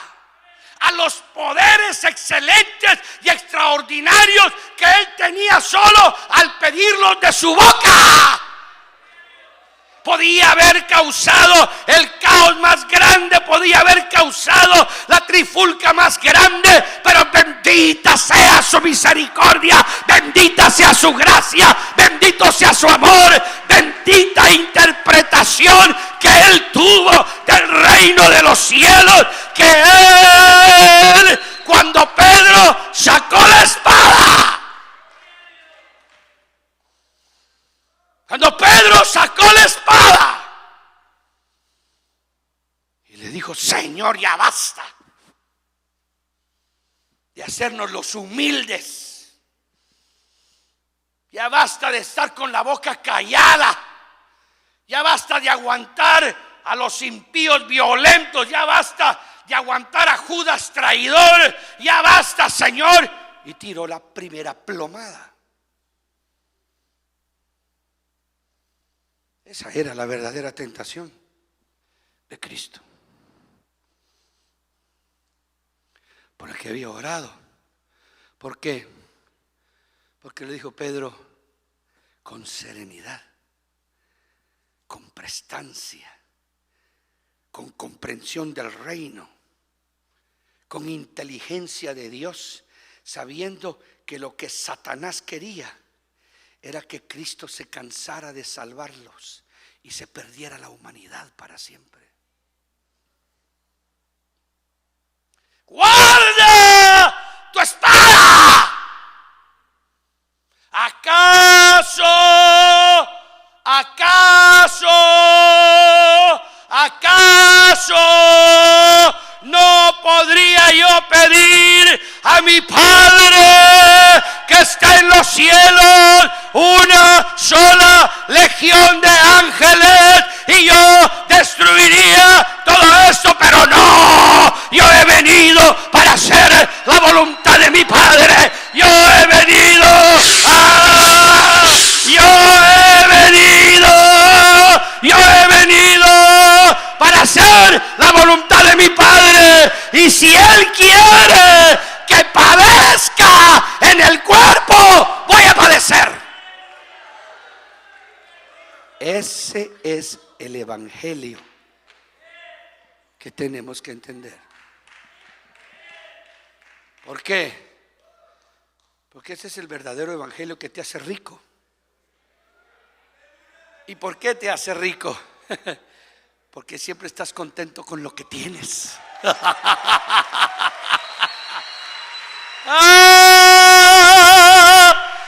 a los poderes excelentes y extraordinarios que él tenía solo al pedirlos de su boca. Podía haber causado el caos más grande, podía haber causado la trifulca más grande, pero bendita sea su misericordia, bendita sea su gracia, bendito sea su amor, bendita interpretación que él tuvo del reino de los cielos, que él, cuando Pedro sacó la espada, cuando Pedro sacó la espada y le dijo: Señor, ya basta de hacernos los humildes, ya basta de estar con la boca callada, ya basta de aguantar a los impíos violentos, ya basta de aguantar a Judas traidor, ya basta, Señor. Y tiró la primera plomada. Esa era la verdadera tentación de Cristo, por el que había orado. ¿Por qué? Porque le dijo Pedro, con serenidad, con prestancia, con comprensión del reino, con inteligencia de Dios, sabiendo que lo que Satanás quería era que Cristo se cansara de salvarlos y se perdiera la humanidad para siempre. ¡Guarda tu espada! ¿Acaso no podría yo pedir a mi Padre que está en los cielos una sola legión de ángeles y yo destruiría todo esto? Pero no, yo he venido para hacer la voluntad de mi Padre. Yo he venido para hacer la voluntad de mi Padre. Y si Él quiere que padezca en el cuerpo, voy a padecer. Ese es el evangelio que tenemos que entender. ¿Por qué? Porque ese es el verdadero evangelio que te hace rico. ¿Y por qué te hace rico? Porque siempre estás contento con lo que tienes.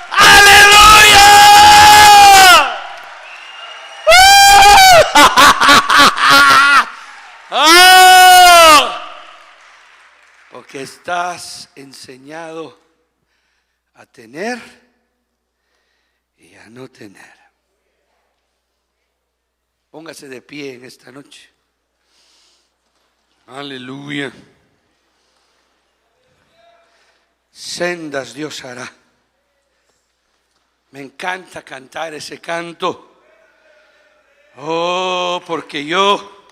¡Aleluya! Porque estás enseñado a tener y a no tener. Póngase de pie en esta noche. Aleluya. Sendas Dios hará. Me encanta cantar ese canto. Oh, porque yo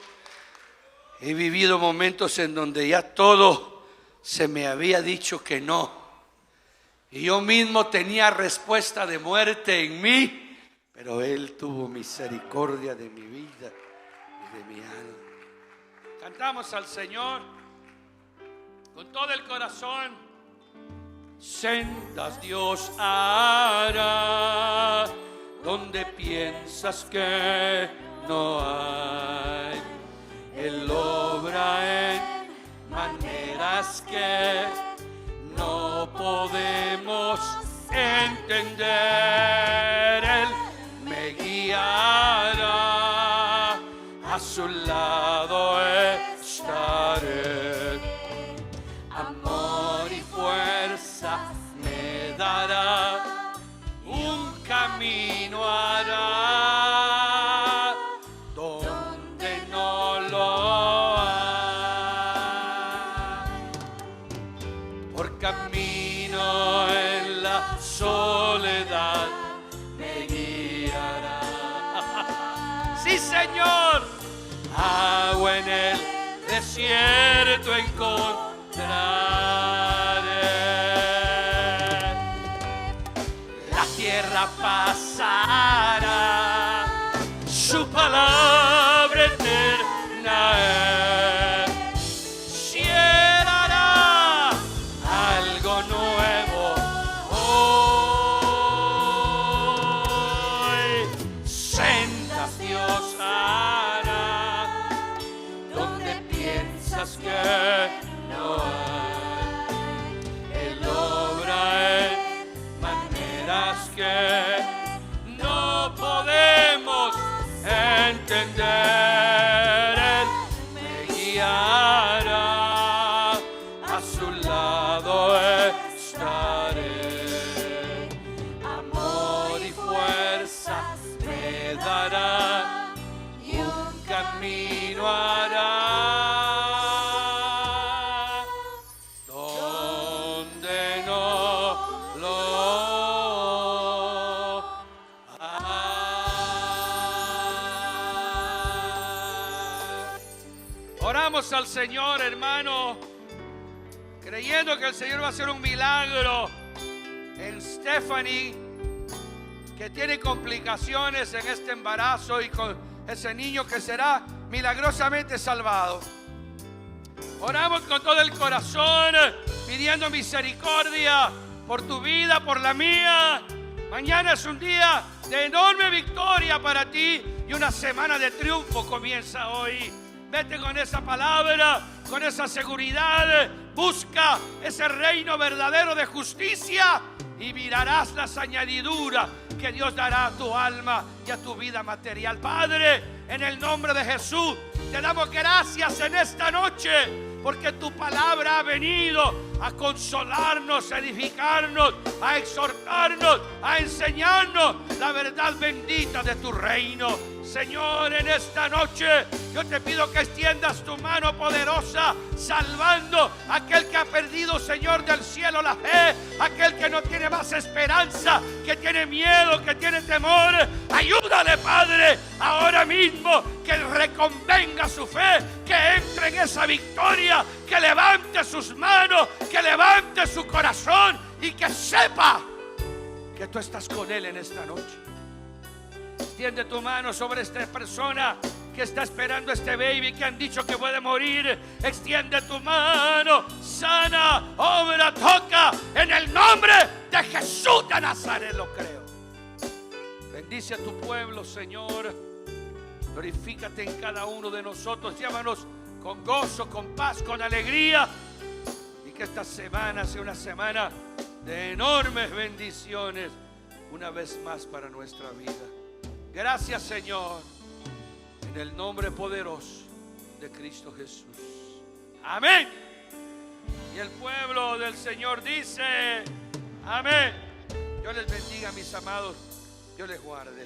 he vivido momentos en donde ya todo se me había dicho que no. Y yo mismo tenía respuesta de muerte en mí. Pero Él tuvo misericordia de mi vida y de mi alma. Cantamos al Señor con todo el corazón. Sendas Dios hará donde piensas que no hay. Él obra en maneras que no podemos entender. Él me guiará, a su lado estaré. Amor y fuerza me dará, un camino hará donde no lo hay. Por camino en la soledad me guiará. Sí, Señor. Agua en el desierto encontraré. La tierra pasará, su palabra eterna es. Cielo hará algo nuevo hoy. Sendas Dios hará donde piensas que no hay. Él obra en maneras que no podemos entender. Él me guiará, a su lado estaré. Amor y fuerza me dará, y un camino hará donde no lo hay. Oramos al Señor, hermano, creyendo que el Señor va a hacer un milagro en Stephanie, que tiene complicaciones en este embarazo, y con ese niño que será milagrosamente salvado. Oramos con todo el corazón, pidiendo misericordia por tu vida, por la mía. Mañana es un día de enorme victoria para ti, y una semana de triunfo comienza hoy. Vete con esa palabra, con esa seguridad. Busca ese reino verdadero de justicia y mirarás las añadiduras que Dios dará a tu alma y a tu vida material. Padre, en el nombre de Jesús, te damos gracias en esta noche, porque tu palabra ha venido a consolarnos, a edificarnos, a exhortarnos, a enseñarnos la verdad bendita de tu reino. Señor, en esta noche yo te pido que extiendas tu mano poderosa, salvando a aquel que ha perdido, Señor, del cielo la fe, aquel que no tiene más esperanza, que tiene miedo, que tiene temor. Ayúdale, Padre, ahora mismo, que reconvenga su fe, que entre en esa victoria, que levante sus manos, que levante su corazón, y que sepa que tú estás con él en esta noche. Extiende tu mano sobre esta persona que está esperando este baby, que han dicho que puede morir. Extiende tu mano, sana, obra, toca, en el nombre de Jesús de Nazaret lo creo. Bendice a tu pueblo, Señor. Glorifícate en cada uno de nosotros. Llévanos con gozo, con paz, con alegría, y que esta semana sea una semana de enormes bendiciones una vez más para nuestra vida. Gracias, Señor, en el nombre poderoso de Cristo Jesús. Amén. Y el pueblo del Señor dice: amén. Dios les bendiga, mis amados. Dios les guarde.